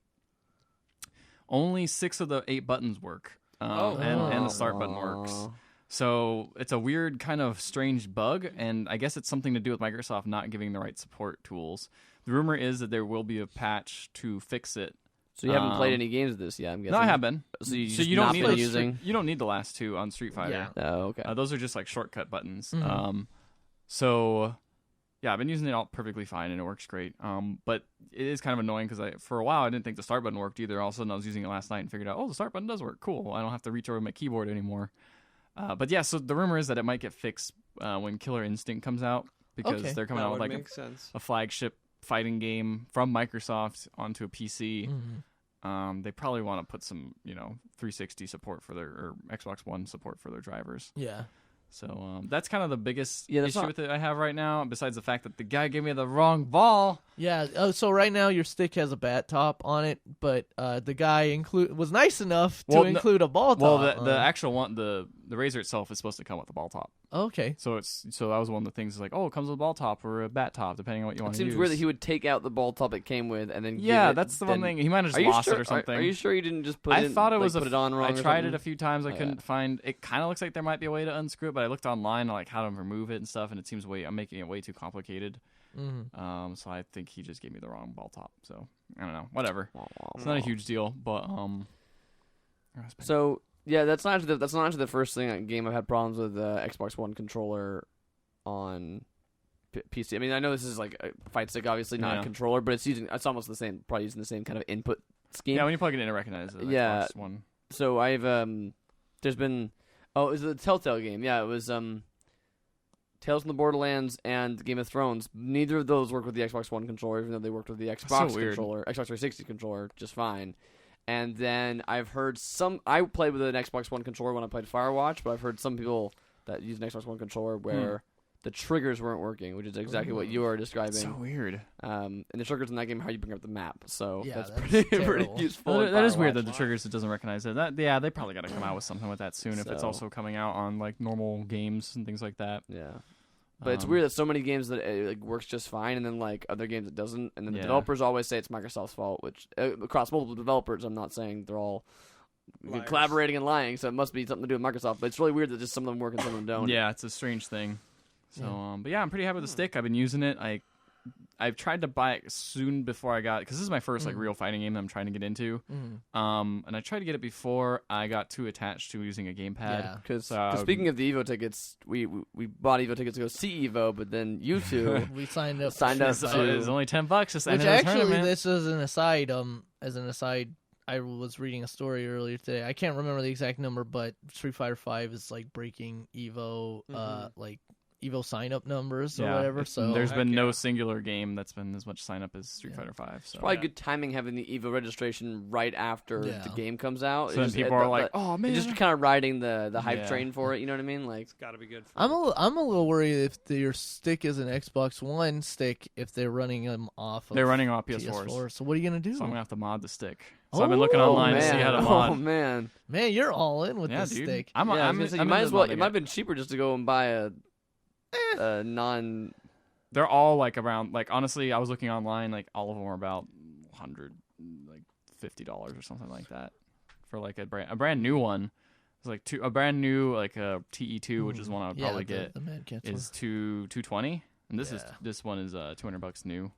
only 6 of the 8 buttons work, and the start button works. So it's a weird kind of strange bug, and I guess it's something to do with Microsoft not giving the right support tools. The rumor is that there will be a patch to fix it. So you haven't played any games of this yet, I'm guessing? No, I have been. So you don't need you don't need the last 2 on Street Fighter. Yeah. Oh, okay. Those are just like shortcut buttons. Mhm. So yeah, I've been using it all perfectly fine and it works great. But it is kind of annoying because for a while I didn't think the start button worked either. All of a sudden I was using it last night and figured out, the start button does work. Cool. I don't have to reach over my keyboard anymore. But yeah, so the rumor is that it might get fixed when Killer Instinct comes out because they're coming out with like a flagship fighting game from Microsoft onto a PC. They probably want to put some, 360 support for or Xbox One support for their drivers. Yeah. So that's kind of the biggest that's issue with it I have right now, besides the fact that the guy gave me the wrong ball. Yeah. So right now your stick has a bat top on it, but the guy was nice enough to include a ball top. Well, the actual one, the Razer itself is supposed to come with a ball top. Okay. So that was one of the things like, it comes with a ball top or a bat top, depending on what you want to use. It seems weird that he would take out the ball top it came with and then that's the one thing. He might have just lost it or something. Are you sure you didn't just put it on wrong? I tried it a few times. I couldn't find. It kind of looks like there might be a way to unscrew it, but I looked online on how to remove it and stuff, and it seems I'm making it way too complicated. So I think he just gave me the wrong ball top. So I don't know. Whatever. It's not a huge deal, but So yeah, that's not actually the first game I've had problems with Xbox One controller on PC. I mean, I know this is like a fight stick, obviously not a controller, but it's almost the same. Probably using the same kind of input scheme. Yeah, when you plug it in, it recognizes it. Yeah. Xbox One. So I've there's been it was a Telltale game. Yeah, it was Tales from the Borderlands and Game of Thrones. Neither of those work with the Xbox One controller, even though they worked with the Xbox controller, Xbox 360 controller just fine. And then I've heard I played with an Xbox One controller when I played Firewatch, but I've heard some people that use an Xbox One controller where the triggers weren't working, which is exactly what you are describing. So weird. And the triggers in that game are how you bring up the map. So that's that's pretty useful. That is weird that the triggers it doesn't recognize it. They probably got to come out with something with that soon if it's also coming out on like normal games and things like that. Yeah. But it's weird that so many games that it works just fine, and then like other games it doesn't, and then the developers always say it's Microsoft's fault. Which across multiple developers, I'm not saying they're all collaborating and lying, so it must be something to do with Microsoft. But it's really weird that just some of them work and some of them don't. Yeah, it's a strange thing. So, but yeah, I'm pretty happy with the stick. I've been using it. I've tried to buy it soon before I got, because this is my first like real fighting game that I'm trying to get into. And I tried to get it before I got too attached to using a gamepad. Yeah. Because speaking of the Evo tickets, we bought Evo tickets to go see Evo, but then you two we signed up. It was only $10 to sign Which in the actually, tournament. this is an aside. I was reading a story earlier today. I can't remember the exact number, but Street Fighter V is like breaking Evo, like Evo sign up numbers or whatever. So there's been no singular game that's been as much sign up as Street Fighter V. So. It's probably good timing having the Evo registration right after the game comes out. So then people are like, "Oh man!" Just kind of riding the hype train for it. You know what I mean? Like, it's got to be good. I'm a little worried if your stick is an Xbox One stick, if they're running them off. They're running off PS4s. So what are you gonna do? So I'm gonna have to mod the stick. So I've been looking online to see how to mod. Oh man, you're all in with this dude. stick. you might as well. It might have been cheaper just to go and buy a non. They're all like around. Like honestly, I was looking online. Like all of them are about $150 or something like that for like a brand new one. It's like a brand new like a TE2, which is one I would probably get. The Mad Catz is $220, and this one is $200 new.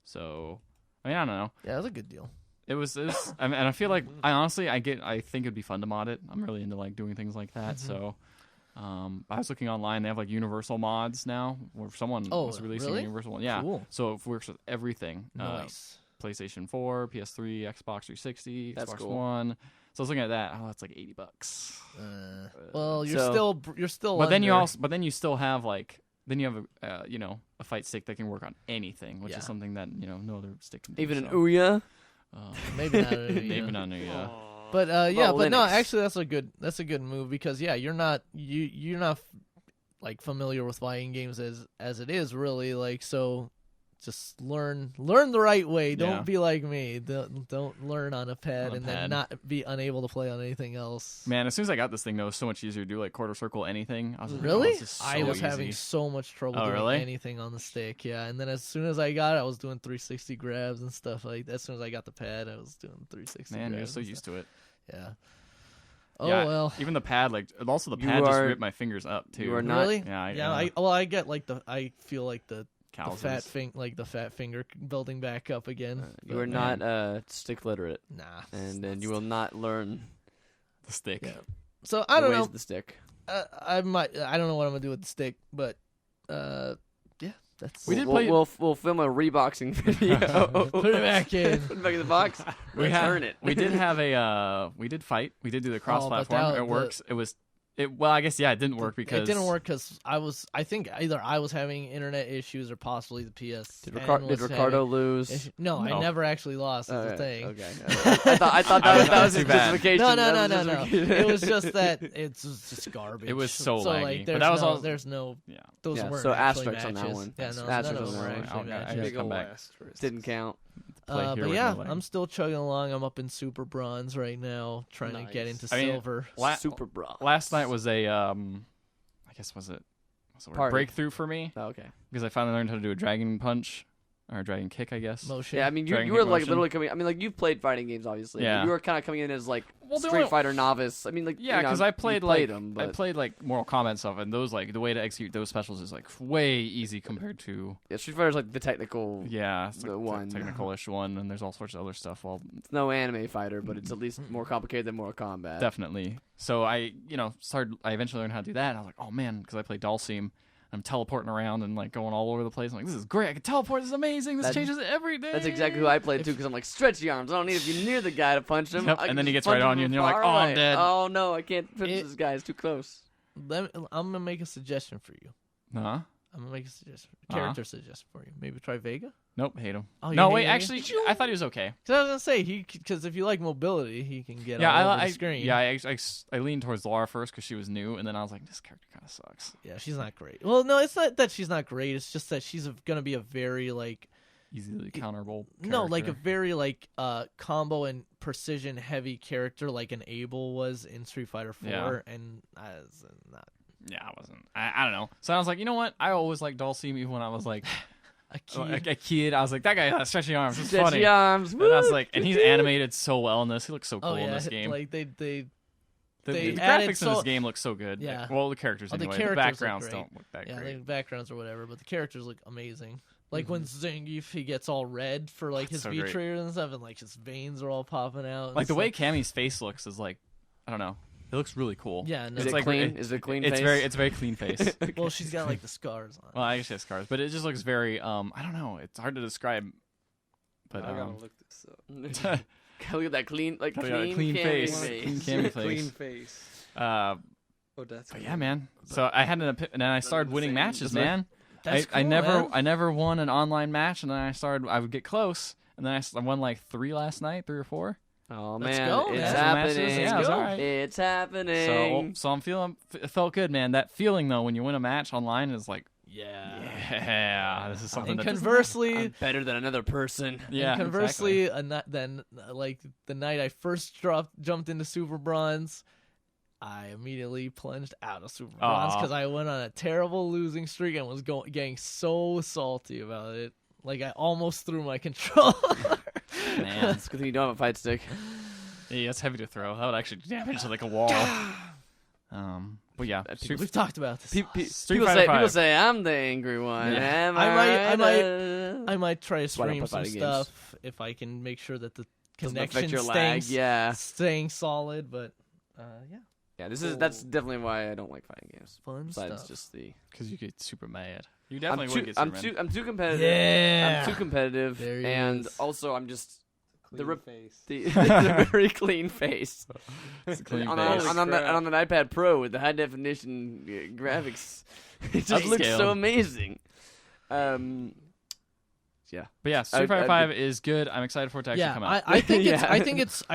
So I mean I don't know. Yeah, that's a good deal. It was I mean, and I feel like I think it'd be fun to mod it. I'm really into like doing things like that. So I was looking online. They have like universal mods now, where someone was releasing a universal one. Yeah, cool. So it works with everything. Nice. PlayStation 4, PS3, Xbox 360, That's Xbox cool. One. So I was looking at that. Oh, that's like $80. Well, So- you're still. But then you under. still have like. Then you have a fight stick that can work on anything, which Yeah. is something that no other stick can do. Even an so, Ouya. Maybe not. maybe not. Yeah. Aw. But yeah, Well, but no, Linux. actually that's a good move because you're not like familiar with fighting games as it is really like so. Just learn the right way. Don't Yeah. be like me. Don't learn on a pad On a and pad. then not be unable to play on anything else. Man, as soon as I got this thing, though, it was so much easier to do like quarter circle anything. I was like, Really? oh, this is so I was easy. having so much trouble Oh, doing really? anything on the stick, yeah. And then as soon as I got it, I was doing 360 grabs and stuff like that. As soon as I got the pad, I was doing 360 Man, you're grabs. so and used stuff. to it. Yeah. Oh Yeah, well. Even the pad, like also the You pad just are- ripped my fingers up too. you are not- Really? Yeah, I get like I feel like the Calluses. fat finger building back up again. You But, are not stick literate, nah. and then you will not learn the stick. Yeah. So I the don't ways know. of the stick. I don't know what I'm gonna do with the stick, but yeah, that's. We did We'll- play- We'll film a reboxing video. Put it back in. Put it back in the box. Return it. We did have a we did fight. We did do the cross Oh, but platform. that- It works. Well, I guess it didn't work because It didn't work because I think either I was having internet issues or possibly the PS. Did Ricardo lose? No, I No. never actually lost. That's the thing. Okay. I thought I that was was his too bad. justification. No. That was his justification. It was just that it's just garbage. It was so laggy. like, But there's that was no, all- there's no. yeah. Those Yeah, weren't so actually asterisks on that matches. one. Yeah, no, Asterisks none of on them the were right. actually Okay, matches. I just Big come ol' back. asterisk. Didn't count. Play here But with yeah, no lag. I'm still chugging along. I'm up in super bronze right now, trying to get Nice. into I mean, silver. Super bra. Last night was a I guess what's the word? Party. Breakthrough for me Oh, okay. because I finally learned how to do a dragon punch or a dragon kick, I guess. Motion. Yeah, I mean, you Dragon were kick like motion. literally coming. I mean, like you've played fighting games, obviously. Yeah. But you were kind of coming in as like Well, the Street only- Fighter novice. I mean, like Yeah, you know, because I you played them, I but played like Mortal Kombat stuff, and those like the way to execute those specials is like way easy compared to yeah, Street Fighter's like the technical. it's The like one. technical-ish one, and there's all sorts of other stuff. Well, It's no anime fighter, but it's at least more complicated than Mortal Kombat. definitely. So I eventually learned how to do that. And I was like, oh man, because I play Dalsim. I'm teleporting around and like going all over the place. I'm like, this is great. I can teleport. This is amazing. This That- changes every day. That's exactly who I played too, because I'm like stretchy arms. I don't need to be near the guy to punch him. Yep, I and can then he just gets right punch him on you, from and you're like, far "Oh, I'm away. dead." Oh no, I can't punch It- this guy. It's too close. I'm gonna make a suggestion for you. Huh? I'm gonna make a suggestion, Uh-huh. character suggestion for you. Maybe try Vega. Nope, hate him. Oh, you No, hate wait, Vega? actually, I thought he was okay. Because I was gonna say because if you like mobility, he can get Yeah, all over I the screen. yeah, I leaned towards Laura first because she was new, and then I was like, this character kind of sucks. Yeah, she's not great. Well, no, it's not that she's not great. It's just that she's gonna be a very like Easily counterable. no, like a character. very like combo and precision heavy character like an Abel was in Street Fighter 4, Yeah. and I was not Yeah, I wasn't. I don't know. So I was like, you know what? I always liked Dalsim even when I was like a kid. a kid. I was like, that guy has stretchy arms. It's Stretchy funny. arms. And I was like, and he's animated so well in this. He looks so cool Oh yeah, in this game. like they the they the added graphics in this so- game look so good. Yeah. Well, the characters Oh, the anyway. characters The look backgrounds great. don't look that yeah, great. the backgrounds or whatever, but the characters look amazing. Like when Zangief he gets all red for like his so V great. trigger and stuff, and like his veins are all popping out. and Like the way stuff. Cammy's face looks is like, I don't know. It looks really cool. Yeah, no. Is It's it like clean? Is it a clean It's face? very clean face. Well, she's got like the scars on. Well, I guess she has scars, but it just looks very I don't know. It's hard to describe. But I gotta look this up. Look at that clean, like Oh, yeah, clean, clean Cammy face. face. Clean Cammy face. Clean face. Oh, that's. But yeah, man. So I had and then I started winning matches, man. That's I cool, never man. I never won an online match, and then I would get close, and then I won like 3 or 4. Oh Let's man, go, it's man. happening. Yeah, it was all right. It's happening. So I'm feeling. It felt good, man. That feeling though when you win a match online is like, yeah, this is something. And that doesn't- conversely, I'm better than another person. yeah, and conversely, then like the night I first jumped into Super Bronze, I immediately plunged out of Super Bronze Aw. because I went on a terrible losing streak and was getting so salty about it. Like I almost threw my controller. man. It's a good thing you don't have a fight stick. Yeah, it's heavy to throw. That would actually damage like a wall. But yeah, We've talked about this. Street Fighter People 5. say I'm the angry one. Yeah. Am I right? I might try to why I don't stream play some fighting games. stuff if I can make sure that the Doesn't connection affect your lag. Yeah, staying solid. But yeah, yeah. That's definitely why I don't like fighting games. fun Besides stuff. just the. Because you get super mad. You I'm definitely too, would get I'm super too. mad. I'm too competitive. Yeah. I'm too competitive, There he and is. also I'm just. Clean face. the very clean face. It's a clean on, face. on the iPad Pro with the high definition graphics, it just looks so Upscaled. amazing. Yeah. But yeah, Street Fighter 5 is good. I'm excited for it to actually come out. I think Yeah. I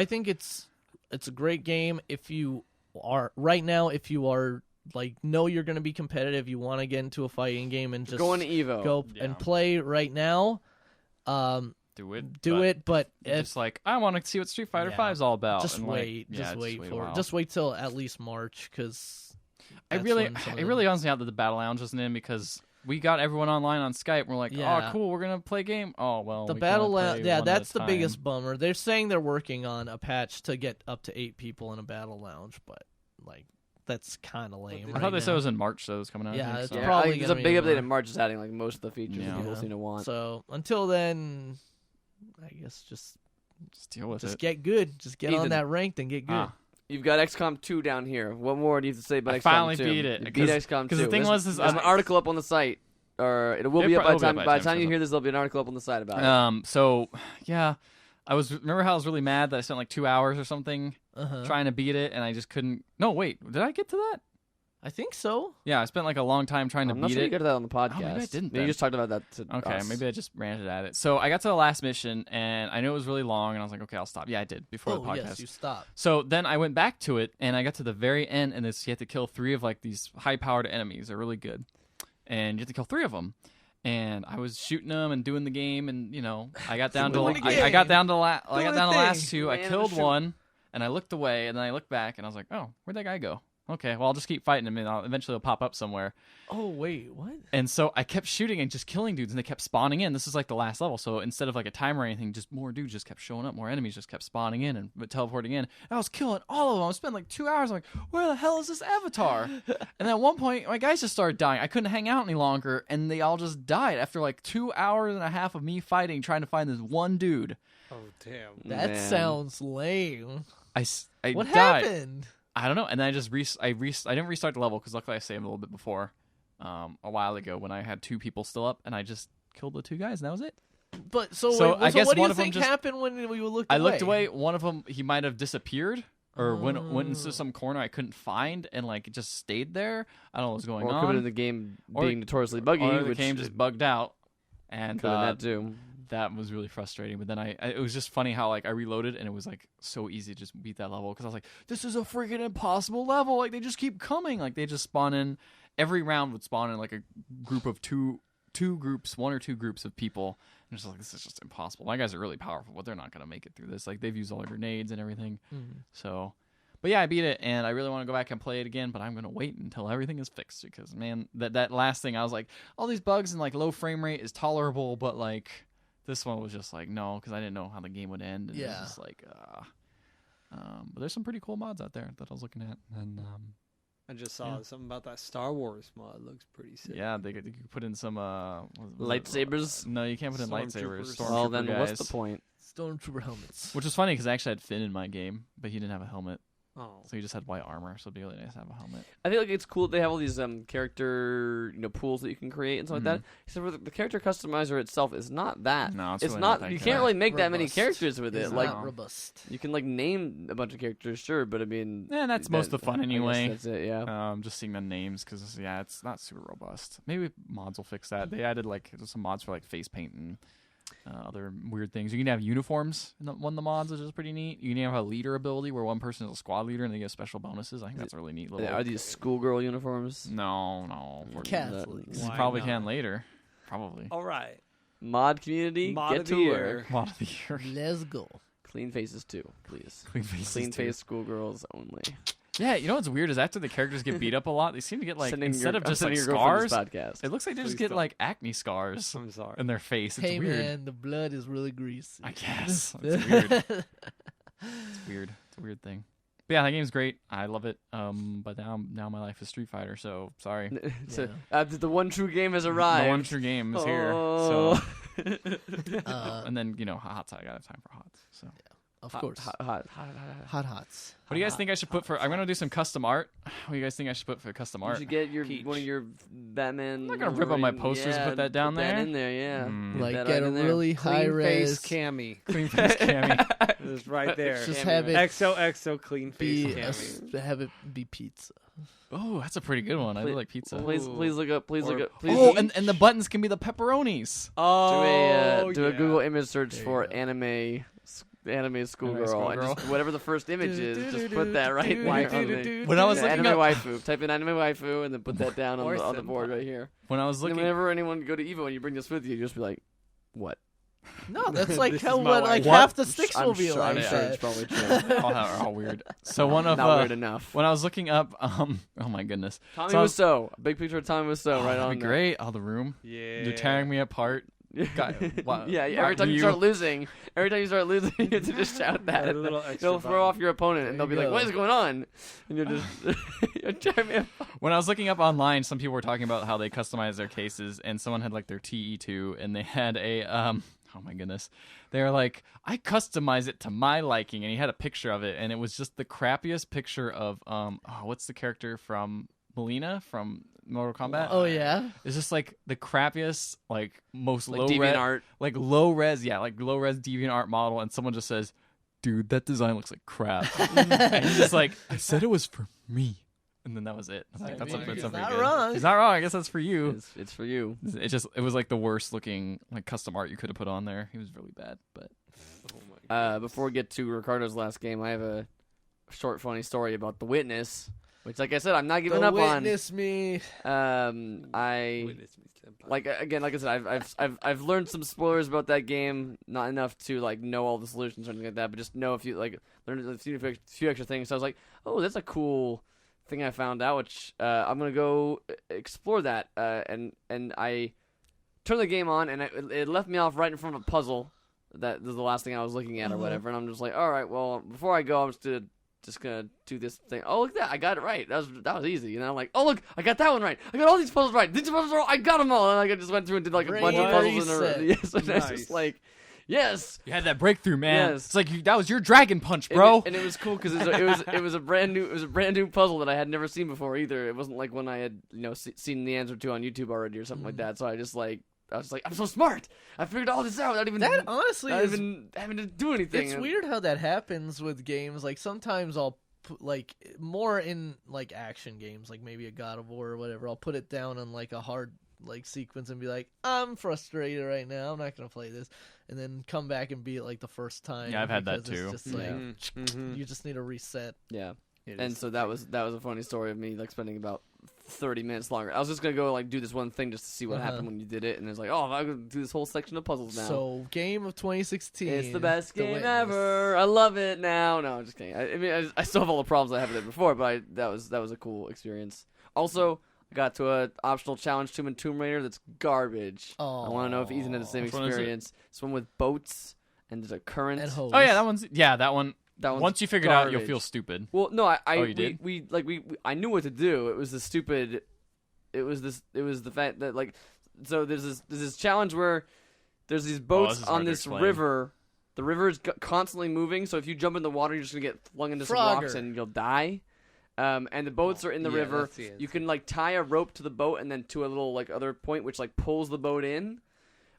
think it's a great game if you are right now. If you are like know you're going to be competitive, you want to get into a fighting game and just Going to Evo. go Yeah. and play right now. Do it. Do it, but It's if just like I want to see what Street Fighter Yeah. 5 is all about. just and wait, like, yeah, just wait a for while. just wait till at least March because I really honestly out that the Battle Lounge isn't in because we got everyone online on Skype. And we're like, Yeah. oh, cool, we're gonna play a game. Oh well, the we can Battle only Lounge. play Yeah, one at that's a the time. biggest bummer. They're saying they're working on a patch to get up to 8 people in a Battle Lounge, but like that's kind of lame. I right thought they said it now. was in March, so it was coming out. I Yeah, think, it's so. Yeah, probably there's a gonna be big in update March. in March is adding like most of the features Yeah. that people Yeah. seem to want. So until then, I guess just Just deal with it. get good. Just get on Ethan. that ranked and get good. Ah. You've got XCOM 2 down here. What more do you have to say about I XCOM 2? finally beat it, You beat 'cause- XCOM 2. 'cause the thing was is there's an I- article up on the site, or it will It be up pro- by the it'll be up time. By the time time you for hear this, there'll be an article up on the site about it. So yeah, remember how I was really mad that I spent like 2 hours or something Uh-huh. trying to beat it and I just couldn't. No, wait, did I get to that? I think so. Yeah, I spent like a long time trying to I'm not beat sure you it. got to that on the podcast. maybe I didn't You then. just talked about that to Okay, us. maybe I just ranted at it. So I got to the last mission and I knew it was really long and I was like, okay, I'll stop. Yeah, I did before the Oh podcast. yes, you stopped. So then I went back to it and I got to the very end and you have to kill 3 of like these high-powered enemies. They're really good, and you have to kill 3 of them. And I was shooting them and doing the game, and I got down to Doing the I got game. down to I Doing got the down to the last thing. 2. I Man, killed shoot. one, and I looked away, and then I looked back, and I was like, oh, where'd that guy go? Okay, well I'll just keep fighting him, and eventually he'll pop up somewhere. Oh wait, what? And so I kept shooting and just killing dudes, and they kept spawning in. This is like the last level, so instead of like a timer or anything, just more dudes just kept showing up, more enemies just kept spawning in and teleporting in. And I was killing all of them. I was spending like 2 hours. I'm like, where the hell is this avatar? And then at one point, my guys just started dying. I couldn't hang out any longer, and they all just died after like 2 hours and a half of me fighting, trying to find this one dude. Oh damn. That Man. sounds lame. I What died. happened? I don't know. And then I just I didn't restart the level because luckily I saved a little bit before, a while ago when I had 2 people still up, and I just killed the 2 guys, and that was it. But so, So I guess what do one you of them think just- happened when we looked away? I looked away. One of them, he might have disappeared or went into Oh. some corner I couldn't find, and like it just stayed there. I don't know what was going Or it could on. have been the game Or- being notoriously buggy, or the which game just bugged out, and could have that too. that was really frustrating. But then it was just funny how like I reloaded and it was like so easy to just beat that level because I was like, this is a freaking impossible level. Like they just keep coming. Like they just spawn in. Every round would spawn in like a group of two groups, 1 or 2 groups of people. And just like this is just impossible. My guys are really powerful, but they're not gonna make it through this. Like they've used all their grenades and everything. So. But yeah, I beat it, and I really want to go back and play it again, but I'm going to wait until everything is fixed, because, man, that last thing, I was like, all these bugs and, like, low frame rate is tolerable, but, like, this one was just like, no, because I didn't know how the game would end, and it was Yeah. just like, but there's some pretty cool mods out there that I was looking at, and, I just saw something about that Star Wars mod. Looks pretty sick. yeah, you could put in some, what was it? Lightsabers? No, you can't put in lightsabers. Stormtroopers. Well, Stormtrooper then guys. what's the point? Stormtrooper helmets. Which was funny, because I actually had Finn in my game, but he didn't have a helmet, Oh. so he just had white armor, so it'd be really nice to have a helmet. I think like it's cool that they have all these character pools that you can create and stuff like that. Except for the character customizer itself is not that. No, it's it's really not. that You good. can't really make that many Robust. characters with It's it. Like not robust. you can like name a bunch of characters, sure, but I mean, Yeah, that's most of the fun I guess anyway. That's it. Yeah. Just seeing the names because it's not super robust. Maybe mods will fix that. They added like some mods for like face paint and other weird things. You can have uniforms in one of the mods, which is pretty neat. You can have a leader ability where one person is a squad leader and they get special bonuses. I think that's a really neat little. Are these schoolgirl uniforms? No. Catholics. You Why probably not? can later. Probably. All right. Mod community, Mod get of to the work. year. Mod of the year. Let's go. Clean faces too, please. Clean faces Clean too. face schoolgirls only. Yeah, you know what's weird is after the characters get beat up a lot, they seem to get like Sending instead your- of I'm just like sending your girlfriend scars, this podcast. it looks like they just Please get don't. like acne scars I'm sorry. in their face. It's Hey weird. man, the blood is really greasy. I guess. It's weird. It's weird. It's a weird thing. But yeah, that game's great. I love it. But now my life is Street Fighter, so sorry. So, Yeah. the one true game has arrived. The one true game is here. Oh. So and then, HOTS, I gotta have time for HOTS. So Of course. Hot. Hots. What do you guys think I should put for? I'm gonna do some custom art. What do you guys think I should put for custom You art? should get Peach. one of your Batman. I'm not gonna rip out my posters and put that down put that there. in there, yeah. Mm. Put Like that get right a in there. really high Clean face res. Cammy. Clean face Cammy. It's right there. Just have it XOXO clean face be Cammy. have it be pizza. Oh, that's a pretty good one. I do like pizza. Please look up. Please look up. Please Oh, look, and the buttons can be the pepperonis. do a yeah. Google image search There you for go. anime schoolgirl, and schoolgirl. just whatever the first image is, just put that right there. on the- When I was Yeah, looking anime up, waifu. Type in anime waifu and then put that down Or on the board senpai. right here. when I was And looking, whenever anyone go to Evo and you bring this with you, just be like, "What?" No, that's like This how is my what like wife. half the sticks I'm will be sure, like I'm sure that. it's probably true. all weird. So one of Not weird enough. when I was looking up, oh my goodness, Tommy so- Wiseau. A big picture of Tommy Wiseau right that'd on be there. great. Oh, the room. Yeah. You're tearing me apart. God, wow. Yeah, every time you start losing, you have to just shout that. Add a little extra You'll throw off your opponent, and There they'll be you like, go. "What is going on?" And you're just you're tearing me apart. When I was looking up online, some people were talking about how they customize their cases, and someone had like their TE2, and they had a oh my goodness, they were like, I customize it to my liking, and he had a picture of it, and it was just the crappiest picture of what's the character from Melina from Mortal Kombat? Oh yeah. It's just like the crappiest, like most Like low deviant res, art. like low res deviant art model, and someone just says, "Dude, that design looks like crap," and he's just like, "I said it was for me." And then that was it. I was like, that's mean, that's he's pretty not good. wrong. He's not wrong. I guess that's for you. It's for you. It was like the worst looking like custom art you could have put on there. He was really bad, but Before we get to Ricardo's last game, I have a short, funny story about The Witness, which, like I said, I'm not giving The up witness me. on. Like again, like I said, I've learned some spoilers about that game. Not enough to like know all the solutions or anything like that, but just know a few learn a few extra things. So I was like, oh, that's a cool thing I found out, which I'm gonna go explore that. And I turned the game on, and it left me off right in front of a puzzle. That was the last thing I was looking at or whatever, and I'm just like, all right, well, before I go, I'm just gonna do this thing. Oh, look at that! I got it right. That was easy. And I'm like, oh look, I got that one right. I got all these puzzles right. These puzzles are all, I got them all. And like I just went through and did like a bunch of puzzles in a row. Reset. Yes, and I was Nice. just like, yes. you had that breakthrough, man. Yes. It's like that was your dragon punch, bro. And it was cool because it was a brand new puzzle that I had never seen before either. It wasn't like one I had seen the answer to on YouTube already or something like that. So I was like, I'm so smart. I figured all this out without even That honestly not is. even having to do anything. It's weird how that happens with games. Like sometimes I'll put like more in like action games, like maybe a God of War or whatever. I'll put it down on like a hard like sequence and be like, I'm frustrated right now. I'm not gonna play this, and then come back and beat it like the first time. Yeah, I've had that because too. It's just like Mm-hmm. you just need a reset. Yeah. It And is. so that was a funny story of me like spending about 30 minutes longer. I was just gonna go like do this one thing just to see what happened when you did it, and it's like, oh, I'm gonna do this whole section of puzzles now. So game of 2016. It's the best The game Witness. ever. I love it now. No, I'm just kidding. I mean, I still have all the problems I had with it before, but that was a cool experience. Also, I got to a optional challenge Tomb Raider that's garbage. I want to know if Ethan had the same Which one is it? experience. It's one with boats and there's a current. And hose. Oh yeah, that one. That one's Once you figure it out, you'll garbage. feel stupid. Well, no, you did? we I knew what to do. It was the stupid. It was the fact that like, so there's this challenge where there's these boats this is hard on to this explain. river. The river is constantly moving, so if you jump in the water, you're just gonna get flung into some rocks Frogger. and you'll die. And the boats are in the yeah, river. that's the answer. You can like tie a rope to the boat and then to a little like other point which like pulls the boat in.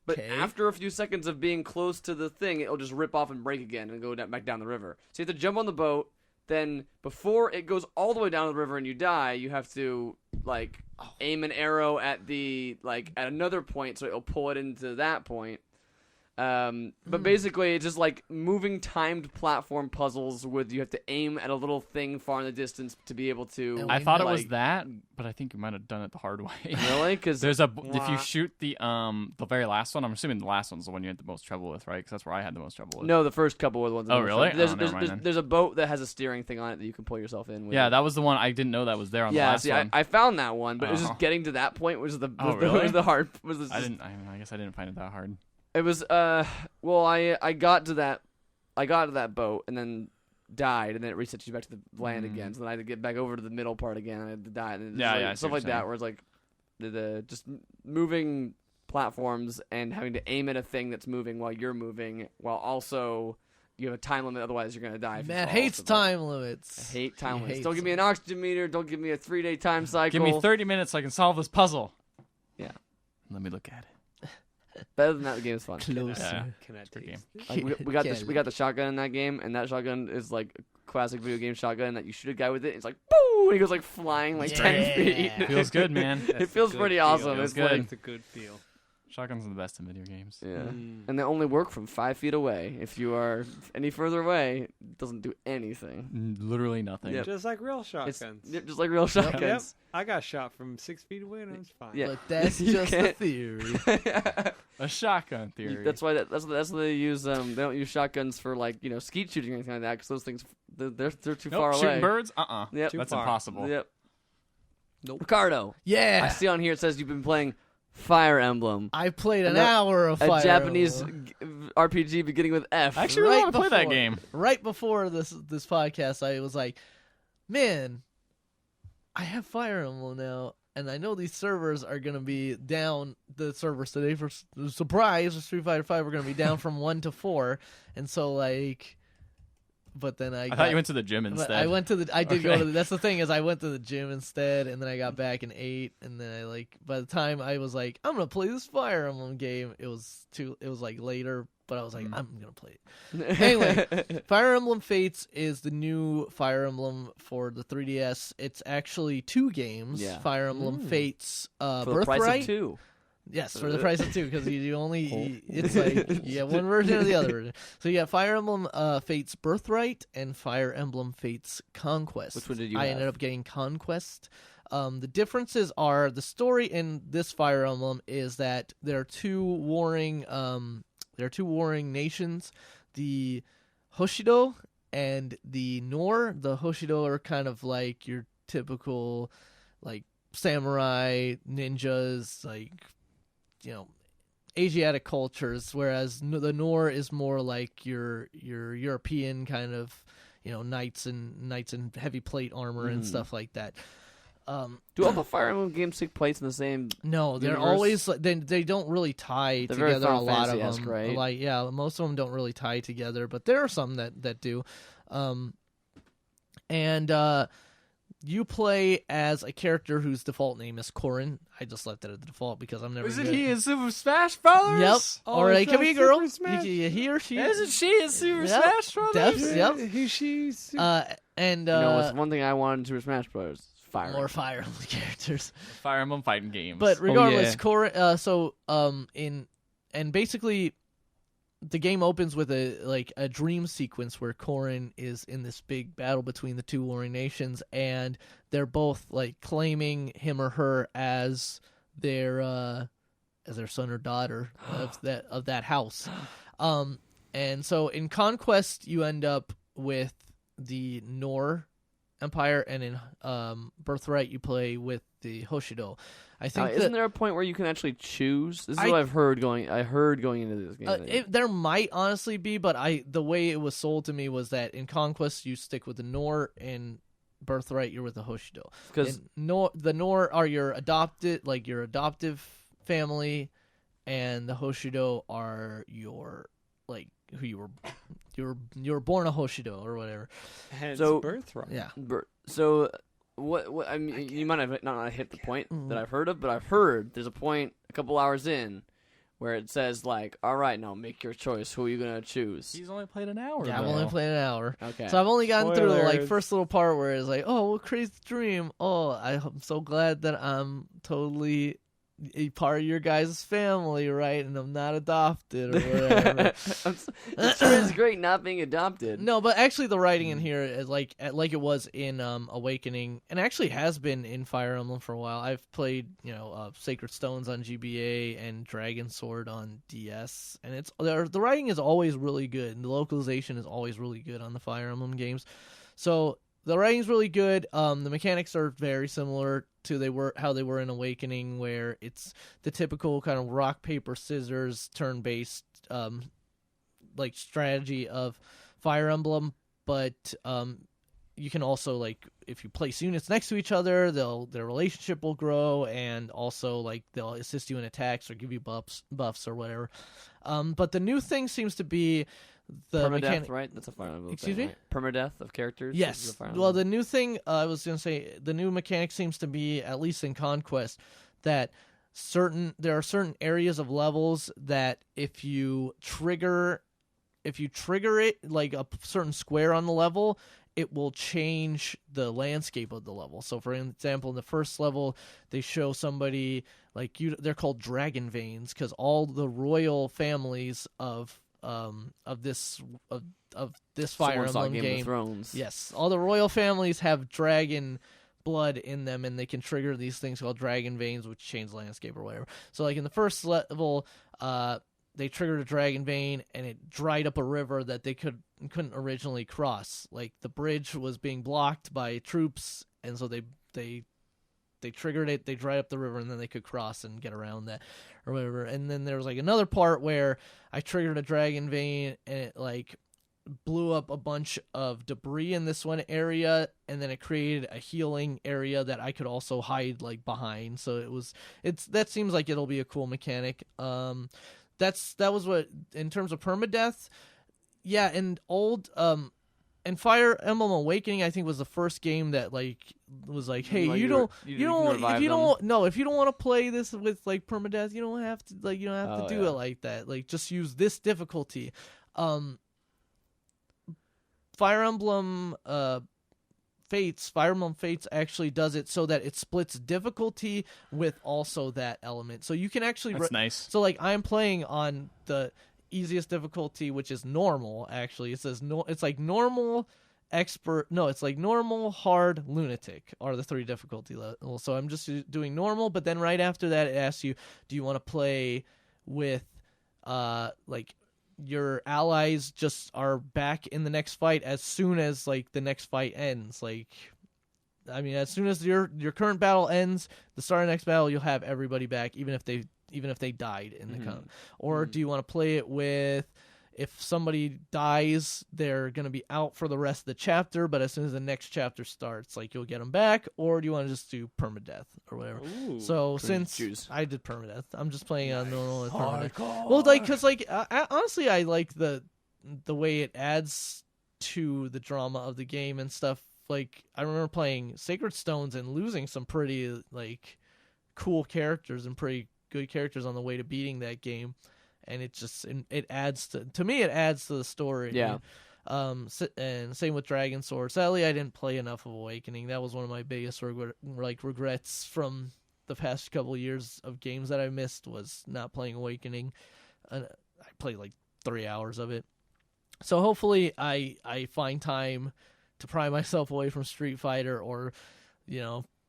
But Okay. after a few seconds of being close to the thing, it'll just rip off and break again and go back down the river. So you have to jump on the boat. Then before it goes all the way down the river and you die, you have to like aim an arrow at the like at another point so it'll pull it into that point. But basically, it's just like moving timed platform puzzles where you have to aim at a little thing far in the distance to be able to. And I thought it was like- that, but I think you might have done it the hard way. Really? Because There's if you shoot the very last one, I'm assuming the last one's the one you had the most trouble with, right? Because that's where I had the most trouble with. no, the first couple were the ones. that Oh, were really? fun. There's, Oh, there's, never mind there's, then. there's a boat that has a steering thing on it that you can pull yourself in with. Yeah, it. that was the one I didn't know that was there on the Yeah, last see, one. I found that one, but it was Oh. just getting to that point was the Oh, was the, really? was the hard was the, I guess I didn't find it that hard. It was well I got to that boat and then died and then it resets you back to the land again. So then I had to get back over to the middle part again and I had to die. And Yeah, like, yeah, I see stuff what like you're that saying. where it's like the just moving platforms and having to aim at a thing that's moving while you're moving while also you have a time limit, otherwise you're gonna die. If you Matt fall. hates So, time limits. I hate time He limits. hates Don't give me an oxygen meter. Don't give me a 3-day time cycle. Give me 30 minutes so I can solve this puzzle. Yeah. Let me look at it. Better than that, the game is fun. Closer. Yeah. Can I It's a good taste game. Like, we got the shotgun in that game, and that shotgun is like a classic video game shotgun that you shoot a guy with it. And it's like boom, and he goes like flying like 10 feet. Feels good, man. It feels pretty awesome. Feels It's good. like It's a good feel. Shotguns are the best in video games. yeah. Mm. And they only work from 5 feet away. If you are any further away, it doesn't do anything. Literally nothing. Yep. Just like real It's shotguns. just like real shotguns. Yep. I got shot from 6 feet away and I was fine. Yeah. But that's You just a can't- theory. A shotgun theory. That's why that's what they use. They don't use shotguns for like skeet shooting or anything like that because those things they're too nope, far shooting away. birds? Yep. Too That's far. impossible. Yep. Nope. Ricardo, I Yeah. see on here it says you've been playing Fire Emblem, I played an And that- hour of a Fire Japanese Emblem. RPG beginning with F. I actually really Right want to play that before- game. Right before this podcast, I was like, man, I have Fire Emblem now, and I know these servers are going to be down, the servers today, for surprise, Street Fighter 5 are going to be down from 1 to 4, and so, like, but then I thought you went to the gym instead. I went to I did go Okay. to that's the thing is I went to the gym instead, and then I got back and ate, and then by the time I was like, I'm going to play this Fire Emblem game, it was like later, but I was like, I'm going to play it. Anyway, Fire Emblem Fates is the new Fire Emblem for the 3DS. It's actually 2 games. Yeah. Fire Emblem Fates for the Birthright. price of 2. Yes, for the price of 2, because it's like you get one version or the other version. So you got Fire Emblem Fates Birthright and Fire Emblem Fates Conquest. Which one did you I have? ended up getting Conquest. The differences are the story in this Fire Emblem is that there are two warring nations, the Hoshido and the Nor. The Hoshido are kind of like your typical like samurai ninjas, like Asiatic cultures, whereas the Nor is more like your European kind of knights in heavy plate armor and stuff like that. Do all the Fire Emblem games take place in the same? No, they're universe? always they don't really tie They're very together. A Final lot of Fantasy-esque, them, right? like most of them don't really tie together, but there are some that do. You play as a character whose default name is Corrin. I just left it at the default because I'm never. Isn't good. he in Super Smash Brothers? Yep. Oh, All right, is come that here, girl. Super Smash? He or she. Isn't she in Super Yep. Smash Brothers? Def- Yep. He, she's. And what's one thing I wanted in Super Smash Bros. Fire. more Fire Emblem characters. Fire Emblem fighting games. But regardless, yeah. Corrin. And basically, the game opens with a dream sequence where Corrin is in this big battle between the two warring nations, and they're both like claiming him or her as their son or daughter of that house. And so in Conquest, you end up with the Nor Empire, and in Birthright, you play with the Hoshido. I think isn't there a point where you can actually choose? This is I what I've heard going. I heard going into this game. there might honestly be, but the way it was sold to me was that in Conquest you stick with the Nor, in Birthright you're with the Hoshido. Because The Nor are your adoptive family, and the Hoshido are your who you were born a Hoshido or whatever. Hence so- birthright. Yeah. so what I mean, you might have not hit the point that I've heard of, but I've heard there's a point a couple hours in where it says like, all right, now make your choice. Who are you gonna choose? He's only played an hour. Yeah, I've though. only played an hour. Okay. So I've only gotten through the Spoilers. first little part where it's like, oh, what crazy dream. Oh, I'm so glad that I'm totally a part of your guys' family, right? And I'm not adopted or whatever. It sure is great not being adopted. No, but actually the writing in here is like it was in Awakening, and actually has been in Fire Emblem for a while. I've played Sacred Stones on GBA and Dragon Sword on DS, and the writing is always really good, and the localization is always really good on the Fire Emblem games. So the writing's really good. The mechanics are very similar to how they were in Awakening, where it's the typical kind of rock paper scissors turn-based strategy of Fire Emblem, but you can also if you place units next to each other, their relationship will grow, and also they'll assist you in attacks or give you buffs or whatever. But the new thing seems to be the Permadeath, mechanic. right? That's a Fire Emblem Excuse thing, me? right? Permadeath of characters. Yes. is a Fire Well, Emblem. the new thing I was gonna say, the new mechanic seems to be, at least in Conquest, that there are certain areas of levels that if you trigger it like a certain square on the level, it will change the landscape of the level. So, for example, in the first level, they show somebody like they're called dragon veins because all the royal families of this Fire Someone saw Emblem Game game. of Thrones. Yes, all the royal families have dragon blood in them, and they can trigger these things called dragon veins, which change the landscape or whatever. So, like in the first level, they triggered a dragon vein, and it dried up a river that they couldn't originally cross. Like the bridge was being blocked by troops, and so they triggered it. They dried up the river, and then they could cross and get around that or whatever. And then there was like another part where I triggered a dragon vein, and it like blew up a bunch of debris in this one area, and then it created a healing area that I could also hide like behind. So that seems like it'll be a cool mechanic. That was what, in terms of permadeath, yeah. And and Fire Emblem Awakening, I think, was the first game that like was like, hey, Like if you don't want to play this with like permadeath, you don't have to do it like that. Like, just use this difficulty. Fire Emblem Fates actually does it so that it splits difficulty with also that element. So you can actually That's nice. So like I'm playing on the easiest difficulty, which is normal. Actually, it says it's like normal, expert. No, it's like normal, hard, lunatic are the 3 difficulty levels. So I'm just doing normal, but then right after that it asks you, do you want to play with like your allies just are back in the next fight as soon as like the next fight ends. Like, I mean, as soon as your current battle ends, the start of the next battle, you'll have everybody back, even if they died in the con. Or do you want to play it with, if somebody dies, they're going to be out for the rest of the chapter, but as soon as the next chapter starts, like, you'll get them back? Or do you want to just do permadeath or whatever? Ooh, so since choose. I did permadeath, I'm just playing on normal and permadeath. Hardcore. Well, like, because like honestly, I like the way it adds to the drama of the game and stuff. Like, I remember playing Sacred Stones and losing some pretty like cool characters and pretty good characters on the way to beating that game. And it adds to me. It adds to the story. Yeah. And same with Dragon Sword. Sadly, I didn't play enough of Awakening. That was one of my biggest regrets from the past couple of years of games that I missed, was not playing Awakening. I played like 3 hours of it. So hopefully I find time to pry myself away from Street Fighter, or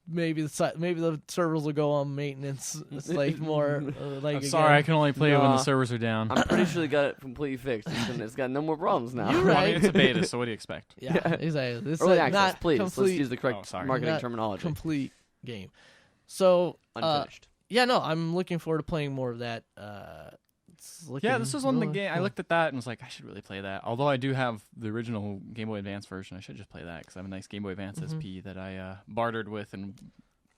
maybe the servers will go on maintenance. It's like more like. I'm sorry, I can only play it when the servers are down. I'm pretty sure they got it completely fixed. It's got no more problems now. You're Well, I right. mean, it's a beta, so what do you expect? Yeah, exactly. This Early is access, not please. complete, Let's use the correct marketing not terminology. complete game. So Unfinished. yeah, no, I'm looking forward to playing more of that. Yeah, this was one of the really game. I cool. looked at that and was like, I should really play that. Although I do have the original Game Boy Advance version, I should just play that because I have a nice Game Boy Advance SP that I bartered with and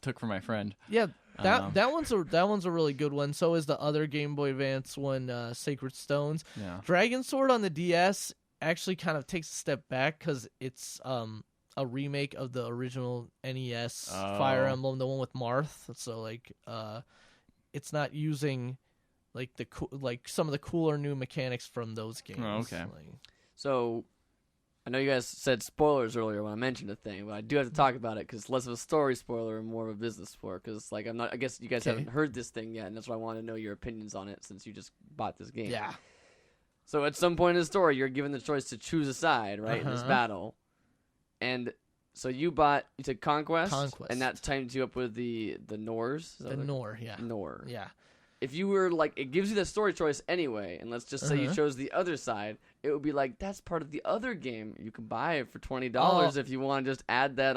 took from my friend. Yeah, that one's a really good one. So is the other Game Boy Advance one, Sacred Stones. Yeah. Dragon Sword on the DS actually kind of takes a step back because it's a remake of the original NES Fire Emblem, the one with Marth. So like, it's not using like some of the cooler new mechanics from those games. Oh, okay. So, I know you guys said spoilers earlier when I mentioned a thing, but I do have to talk about it because it's less of a story spoiler and more of a business spoiler. Because like I guess you guys haven't heard this thing yet, and that's why I want to know your opinions on it since you just bought this game. Yeah. So at some point in the story, you're given the choice to choose a side, right, in this battle, and so you took Conquest, and that timed you up with the Nors. The Nor, yeah. Nor. Yeah. If you were like, it gives you the story choice anyway, and let's just say you chose the other side, it would be like, that's part of the other game. You can buy it for $20 if you want to just add that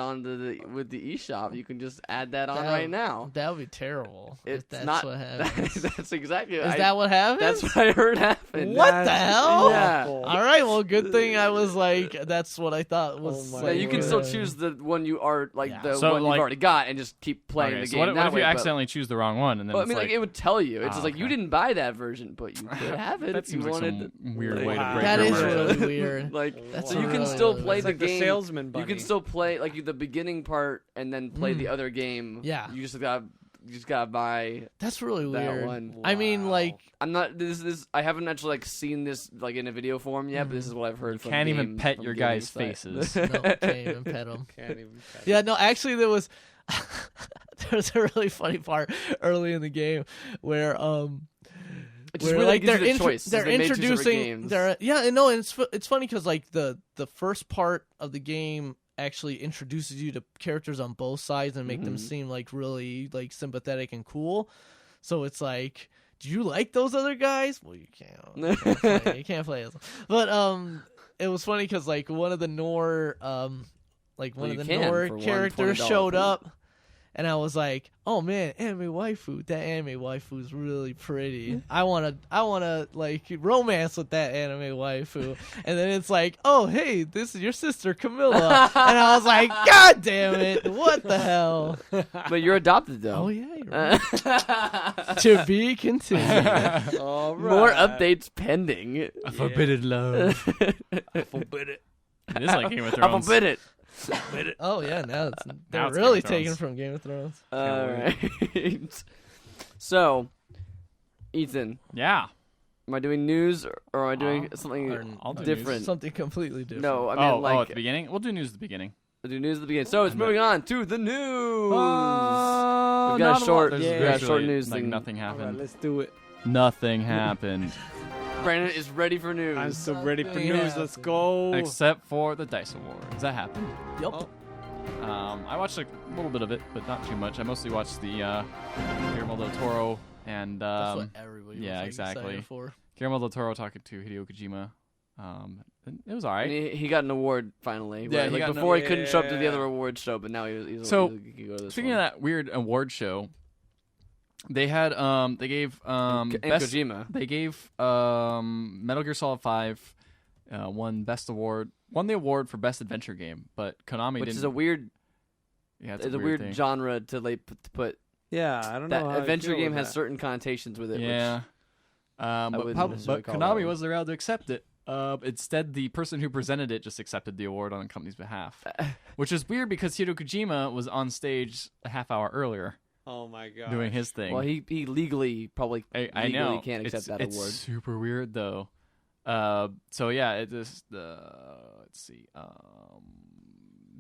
with the eShop. You can just add that on right now. That would be terrible. It's if that's not what happens. That's exactly. Is that what happened? That's what I heard happen. What the hell? Yeah. All right. Well, good thing I was like, that's what I thought was. Yeah, you can still choose the one you are Yeah. the So, one like, you've already got and just keep playing Okay, the so game. what that if way, you but- accidentally choose the wrong one and then Well, I it's mean, like, it would tell you. you. It's just like you okay. didn't buy that version, but you could have it That if you seems like wanted. some weird Like, way to wow. break That your is word. really weird. Like, That's so you can really, still really play It's the like game. the salesman You bunny. can still play like the beginning part and then play the other game. Yeah. You just gotta buy That's really that weird. one. I mean, Wow. like, I'm not. This. I haven't actually like seen this like in a video form yet, but this is what I've heard. From Can't even game- pet from your gaming guys' sites. faces. no, can't even pet them. Can't even. Yeah, no, actually, there was a really funny part early in the game where It's just where weird like that it gives they're you the choice. they're They made two separate introducing games. yeah, no, and it's funny because like the first part of the game actually introduces you to characters on both sides and make them seem like really like sympathetic and cool. So it's like, do you like those other guys? Well, you can't. You can't play as them. But it was funny because like one of the Nor like one Well, of you the can Nor for one characters $20 showed payment. up. And I was like, "Oh man, anime waifu! That anime waifu is really pretty. I wanna like romance with that anime waifu." And then it's like, "Oh hey, this is your sister Camilla." And I was like, "God damn it! What the hell?" But you're adopted though. Oh yeah, you're right. To be continued. All right. More updates pending. A forbidden love. I forbid it. It is like Game of I Thrones. forbid it. Oh yeah, they're it's Game of really Thrones. taken from Game of Thrones. All right. So, Ethan, Yeah. am I doing news or am I doing something or- I'll do different? Something completely different. No, I mean at like the beginning? We'll do news at the beginning. do news at the beginning. So it's moving on to the news. We've got a short- There's yeah, literally, short news like thing. nothing All right, happened. let's do it. Nothing happened. Brandon is ready for news. I'm so ready for Something news. Let's happened. go. Except for the Dice Awards. That happened. Yep. Oh. I watched a little bit of it, but not too much. I mostly watched the Guillermo del Toro and That's what everybody was yeah, like, exactly. excited for. Guillermo del Toro talking to Hideo Kojima. It was And alright. he got an award finally. Yeah, right? he like got an- before he couldn't show up to the Yeah. other award show, but now he's So, he can go to this Speaking one. of that weird award show, they had they gave and best Kojima. they gave Metal Gear Solid 5 won the award for best adventure game, but Konami Which didn't. is a weird, yeah, it's a weird weird thing. genre to like to put. Yeah, I don't That know. How I adventure feel game with has that. certain connotations with it. Yeah. But, wouldn't necessarily call that Konami one. wasn't allowed to accept it. Instead, the person who presented it just accepted the award on the company's behalf, which is weird because Hideo Kojima was on stage a half hour earlier Oh my god. doing his thing. Well, he legally probably I legally know can't accept that it's award. super weird though. So yeah, it just let's see.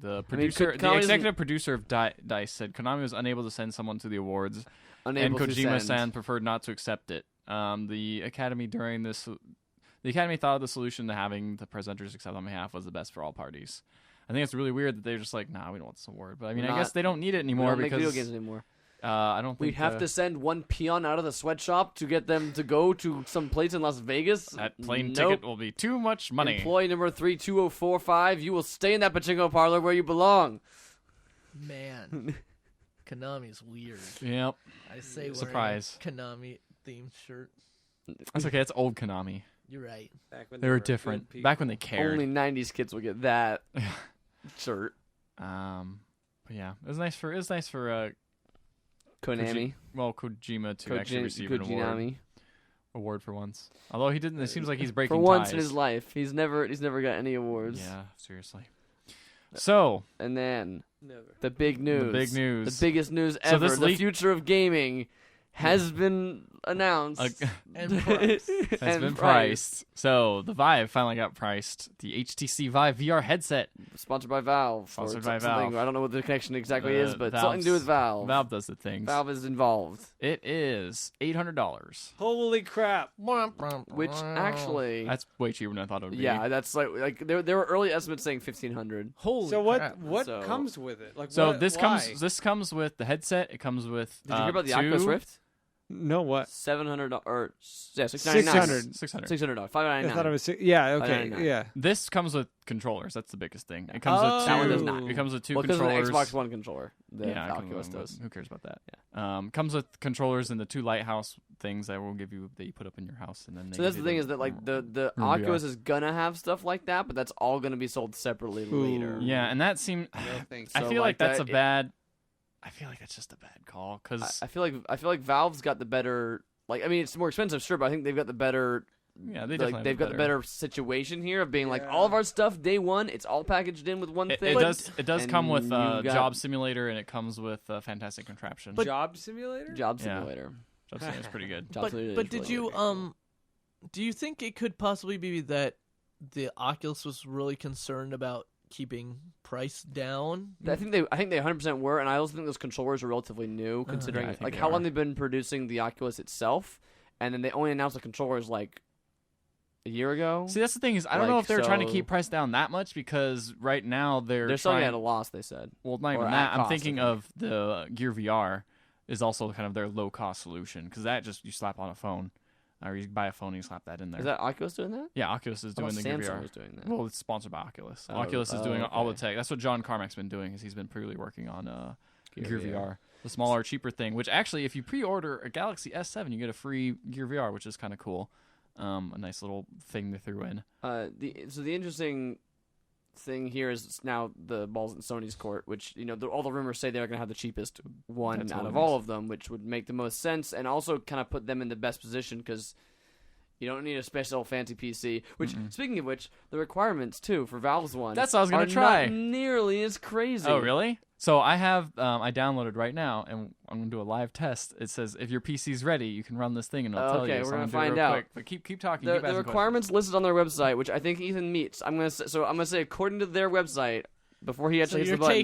The producer, Konami the executive producer of DICE said Konami was unable to send someone to the awards, Unable and to Kojima-san send. preferred not to accept it. The Academy thought of the solution to having the presenters accept on behalf was the best for all parties. I think it's really weird that they're just like, nah, we don't want this award. But I mean, I guess they don't need it We anymore don't make because video games anymore. I don't think We'd have to send one peon out of the sweatshop to get them to go to some place in Las Vegas. that plane Nope. ticket will be too much money. Employee number 32045, you will stay in that pachinko parlor where you belong. Man, Konami's weird. Yep, I say wearing Surprise. a Konami themed shirt. that's okay. It's old Konami. You're right. Back when They were good different people. back when they cared. Only 90s kids will get that shirt. But yeah, it was nice for Konami. Kojima to actually receive an Kojinami. award for once. Although he didn't. It seems like he's breaking For once ties. in his life, he's never got any awards. Yeah, seriously. So And then Never. the big news. the big news. The biggest news So ever. this The leak- future of gaming has been announced. And price. has and been priced. So the Vive finally got priced. The HTC Vive VR headset. Sponsored by Valve. or Sponsored by something. Valve. I don't know what the connection exactly is, but Valve's- something to do with Valve. Valve does the things. Valve is involved. It is $800. Holy crap! Which actually, That's way cheaper than I thought it would be. yeah, that's like there were early estimates saying 1,500. Holy So what? crap. What So- comes with it? Like So what, this why? comes with the headset. It comes with. Did you hear about the two- Oculus Rift? No, what? $700 or yeah, $699. 600. $600. I $599. thought it was. Yeah. Okay. $599. Yeah. This comes with controllers. That's the biggest thing. It comes Oh. with That one does not. It comes with two Well, because of the controllers. Xbox One controller, the yeah, it Oculus comes with- does. Who cares about that? Comes with controllers and the two lighthouse things that will give you that you put up in your house, and then. So that's the thing is that like the Room Oculus VR. is gonna have stuff like that, but that's all gonna be sold separately Ooh. later. Yeah, and that seemed. No thanks. I So, feel like that's that- a bad. I feel like that's just a bad call because I feel like Valve's got the better like, I mean, it's more expensive, sure, but I think they've got the better. Yeah, they definitely they've got the better situation here of being like all of our stuff day one. It's all packaged in with one thing. It does come with got- Job Simulator, and it comes with Fantastic Contraption. Job Simulator? Job Simulator. Job Simulator's pretty good. Job Simulator But is did really you good. do you think it could possibly be that the Oculus was really concerned about keeping price down? I think they 100% were, and I also think those controllers are relatively new, considering Yeah, I think like they how are. long they've been producing the Oculus itself, and then they only announced the controllers like a year ago. See, that's the thing is, I don't know Like, if they're trying to so- keep price down that much because right now they're selling trying, at a loss. They said. well, not or even at that. I'm cost, I thinking think. of the Gear VR is also kind of their low cost solution because that just you slap on a phone, or you buy a phone and you slap that in there. Is that Oculus doing that? Yeah, Oculus is I thought doing the Gear Samsung VR. was doing that. Well, it's sponsored by Oculus. Oh, Oculus is doing all the okay. tech. That's what John Carmack's been doing. Is he's been purely working on Gear VR. VR, the smaller, cheaper thing. Which actually, if you pre-order a Galaxy S7, you get a free Gear VR, which is kind of cool. A nice little thing they threw in. The interesting thing here is it's now the ball's in Sony's court, which all the rumors say they're going to have the cheapest one That's out what of it all is. of them, which would make the most sense and also kind of put them in the best position because you don't need a special fancy PC. Which, speaking of which, the requirements too for Valve's one That's what I was gonna are try. not nearly as crazy. Oh, really? So I have I downloaded right now, and I'm gonna do a live test. It says if your PC's ready, you can run this thing, and it'll tell you. Okay, So we're I'm gonna do it find real out. quick. But keep talking. The keep asking requirements listed on their website, which I think Ethan meets. I'm gonna say according to their website before he So actually hits you're the button.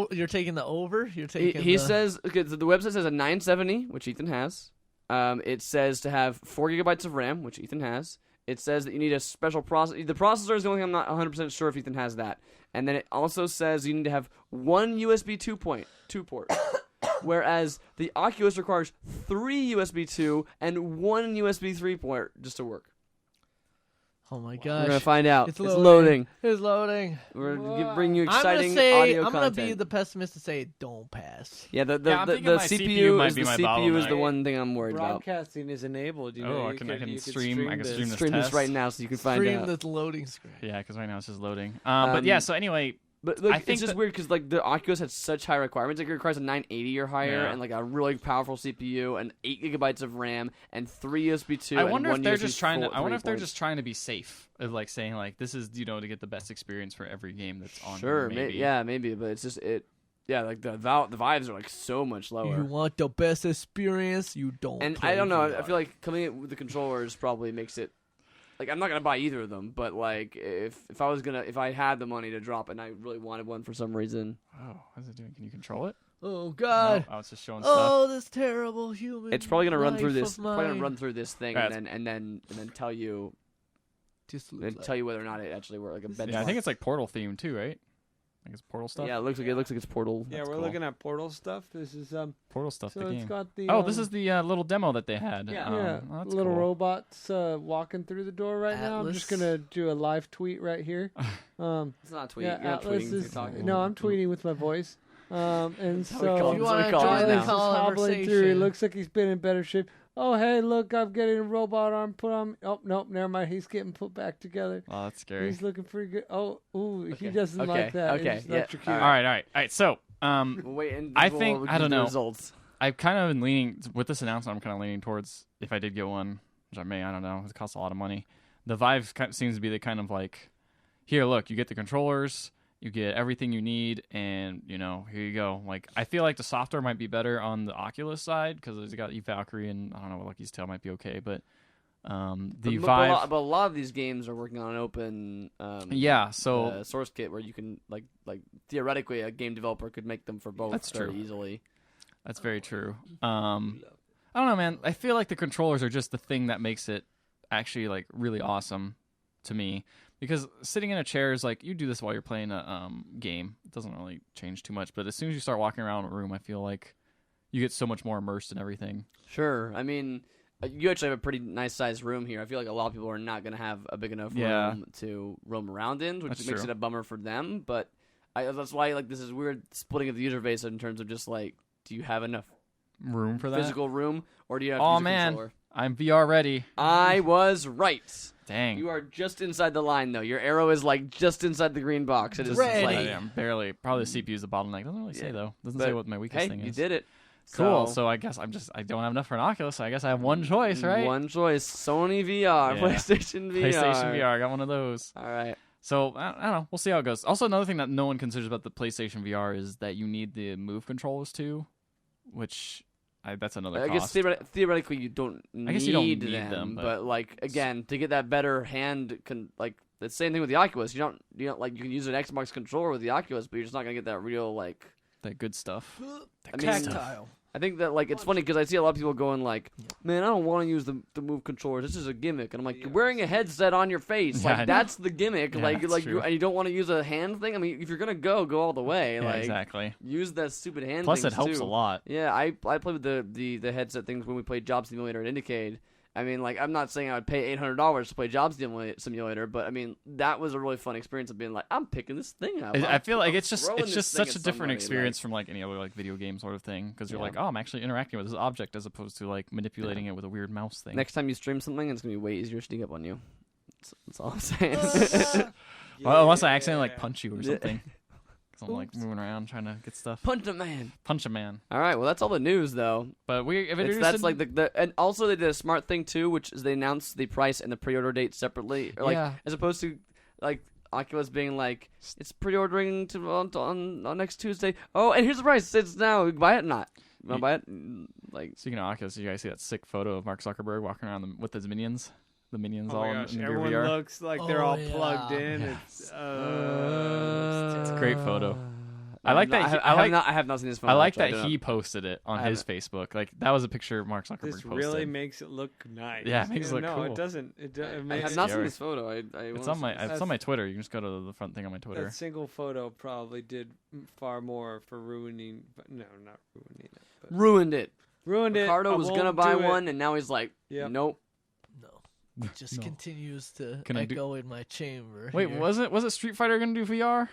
taking you're taking the over. You're taking. He the... says okay, the website says a 970, which Ethan has. It says to have 4 gigabytes of RAM, which Ethan has. It says that you need a special processor. The processor is the only thing I'm not 100% sure if Ethan has that. And then it also says you need to have one USB 2 port. Whereas the Oculus requires 3 USB 2 and 1 USB 3 port just to work. Oh my We're gosh! going to find out. It's It's loading. loading. It's loading. We're going to bring you I'm gonna exciting say audio I'm gonna content. be the pessimist to say don't pass. Yeah, the I'm thinking the my CPU, CPU might is be the my CPU is the bottleneck. one thing I'm worried about. Broadcasting is enabled. You Oh, know, I you can you stream- I can stream this Stream this test. right now so you can find Stream out. the loading screen. Yeah, because right now it's just loading. But yeah, so anyway, But like, I think it's just that- weird because like the Oculus has such high requirements. Like it requires a 980 or higher, Yeah. and like a really powerful CPU, and 8 gigabytes of RAM, and 3 USB 2. I and wonder if 1 they're USB just trying to. 4 I wonder if they're ports. just trying to be safe, of like saying like this is to get the best experience for every game that's on. Sure, here, maybe. maybe, but it's just it. Yeah, like the vibes are like so much lower. You want the best experience? You don't. And play I don't know. VR. I feel like coming in with the controllers probably makes it. Like I'm not gonna buy either of them, but like if I had the money to drop and I really wanted one for some reason, Oh, what's it doing? Can you control it? Oh God! No? Oh, it's just showing stuff. Oh, this terrible human. it's probably gonna run through life this. of Probably gonna mine. run through this thing Right. and then tell you Just and tell you whether or not it actually worked. Like a benchmark. Yeah, I think it's like Portal themed too, right? I think it's Portal stuff. Yeah, it looks like it's Portal. Yeah, That's we're cool. looking at Portal stuff. This is Portal stuff. so the it's game. got the Oh, this is the little demo that they had. Yeah. yeah, oh, that's little cool. robots walking through the door right now. I'm just Atlas. gonna do a live tweet right here. It's not tweeting. Yeah, You're not Atlas tweeting. is You're talking. no, I'm tweeting with my voice. And That's how we so call If you That's what want we to call it join now. the Atlas is hobbling through. He conversation, looks like he's been in better shape. Oh, hey, look, I'm getting a robot arm put on. Oh, nope, never mind. He's getting put back together. Oh, that's scary. He's looking pretty good. Oh, ooh, he Okay, doesn't okay, like that. okay, He's yeah, electrocuted. All right. So, We'll wait and I we'll think- give I don't the know. results. I've kind of been leaning with this announcement. I'm kind of leaning towards if I did get one, which I may. I don't know. It costs a lot of money. The Vive seems to be the kind of like, here, look, you get the controllers, you get everything you need, and here you go. Like, I feel like the software might be better on the Oculus side because it's got Valkyrie and I don't know, Lucky's Tale might be okay, but the Vive. But a lot of these games are working on an open Yeah, so source kit where you can like theoretically a game developer could make them for both That's very true. easily. that's very true. I don't know, man. I feel like the controllers are just the thing that makes it actually like really awesome to me. Because sitting in a chair is like you do this while you're playing a game. It doesn't really change too much. But as soon as you start walking around a room, I feel like you get so much more immersed in everything. Sure, I mean. You actually have a pretty nice sized room here. I feel like a lot of people are not going to have a big enough Yeah. room to roam around in, which That's makes true. it a bummer for them. But that's why like this is weird splitting of the user base in terms of just like, do you have enough Room for that? physical room, or do you have to Oh use a man, controller? I'm VR ready. I was right. Dang. You are just inside the line, though. Your arrow is like just inside the green box. It is Ready. like, I am barely. Probably the CPU is the bottleneck. Doesn't really say Yeah. though. Doesn't But, say what my weakest hey, thing is. you did it. Cool. So I guess I don't have enough for an Oculus. So I guess I have one choice, right? One choice: Sony VR, Yeah. PlayStation VR. PlayStation VR. I got one of those. All right. So I don't know. We'll see how it goes. Also, another thing that no one considers about the PlayStation VR is that you need the Move controllers too, which that's another I cost. guess theoretically you don't I guess you don't need need them, but like again, to get that better like the same thing with the Oculus. You don't like you can use an Xbox controller with the Oculus, but you're just not gonna get that real like that good stuff. I mean, Tactile. I think that like it's funny because I see a lot of people going like, "Man, I don't want to use the Move controller. This is a gimmick." And I'm like, "You're wearing a headset on your face. Yeah, I Like know. that's the gimmick. Yeah, like that's true. and you don't want to use a hand thing. I mean, if you're gonna go all the way. Yeah, like exactly. use that stupid hand. Plus, things it helps too. a lot. Yeah, I played with the headset things when we played Job Simulator at Indiecade. I mean, like, I'm not saying I would pay $800 to play Job Simulator, but I mean, that was a really fun experience of being like, I'm picking this thing up. I feel like I'm it's just throwing this thing such at a different somebody, experience from like any other like video game sort of thing because you're Yeah. like, oh, I'm actually interacting with this object as opposed to like manipulating it with a weird mouse thing. Next time you stream something, it's gonna be way easier to sneak up on you. That's all I'm saying. Well, unless I accidentally like punch you or Yeah. something. 'Cause I'm like moving around trying to get stuff. Punch a man. Punch a man. All right, well, that's all the news, though. But we have That's like the and also they did a smart thing too, which is they announced the price and the pre-order date separately, or like Yeah. as opposed to like Oculus being like it's pre-ordering on next Tuesday. Oh, and here's the price. It's now. You can buy it or not. You want to buy it? Like Speaking of Oculus, you guys see that sick photo of Mark Zuckerberg walking around with his minions? The minions Oh all my in gosh, the everyone VR. looks like they're all yeah. plugged in. Yeah. It's It's a great photo. I like that. I have not seen this photo. I like actually. that don't he know. posted it on I his Facebook. Like that was a picture Mark Zuckerberg this posted. really makes it look nice. Yeah, it makes it look no, cool. it doesn't. It I makes have not seen scary. this photo. It's on my Twitter. You can just go to the front thing on my Twitter. That single photo probably did far more for ruining. But no, not ruining it. But Ruined it. ruined it. Ricardo I was won't gonna buy do it. one, and now he's like, Yep. nope. No. It just No. continues to Can I do- echo in my chamber. Wait, here. was it Street Fighter gonna do VR?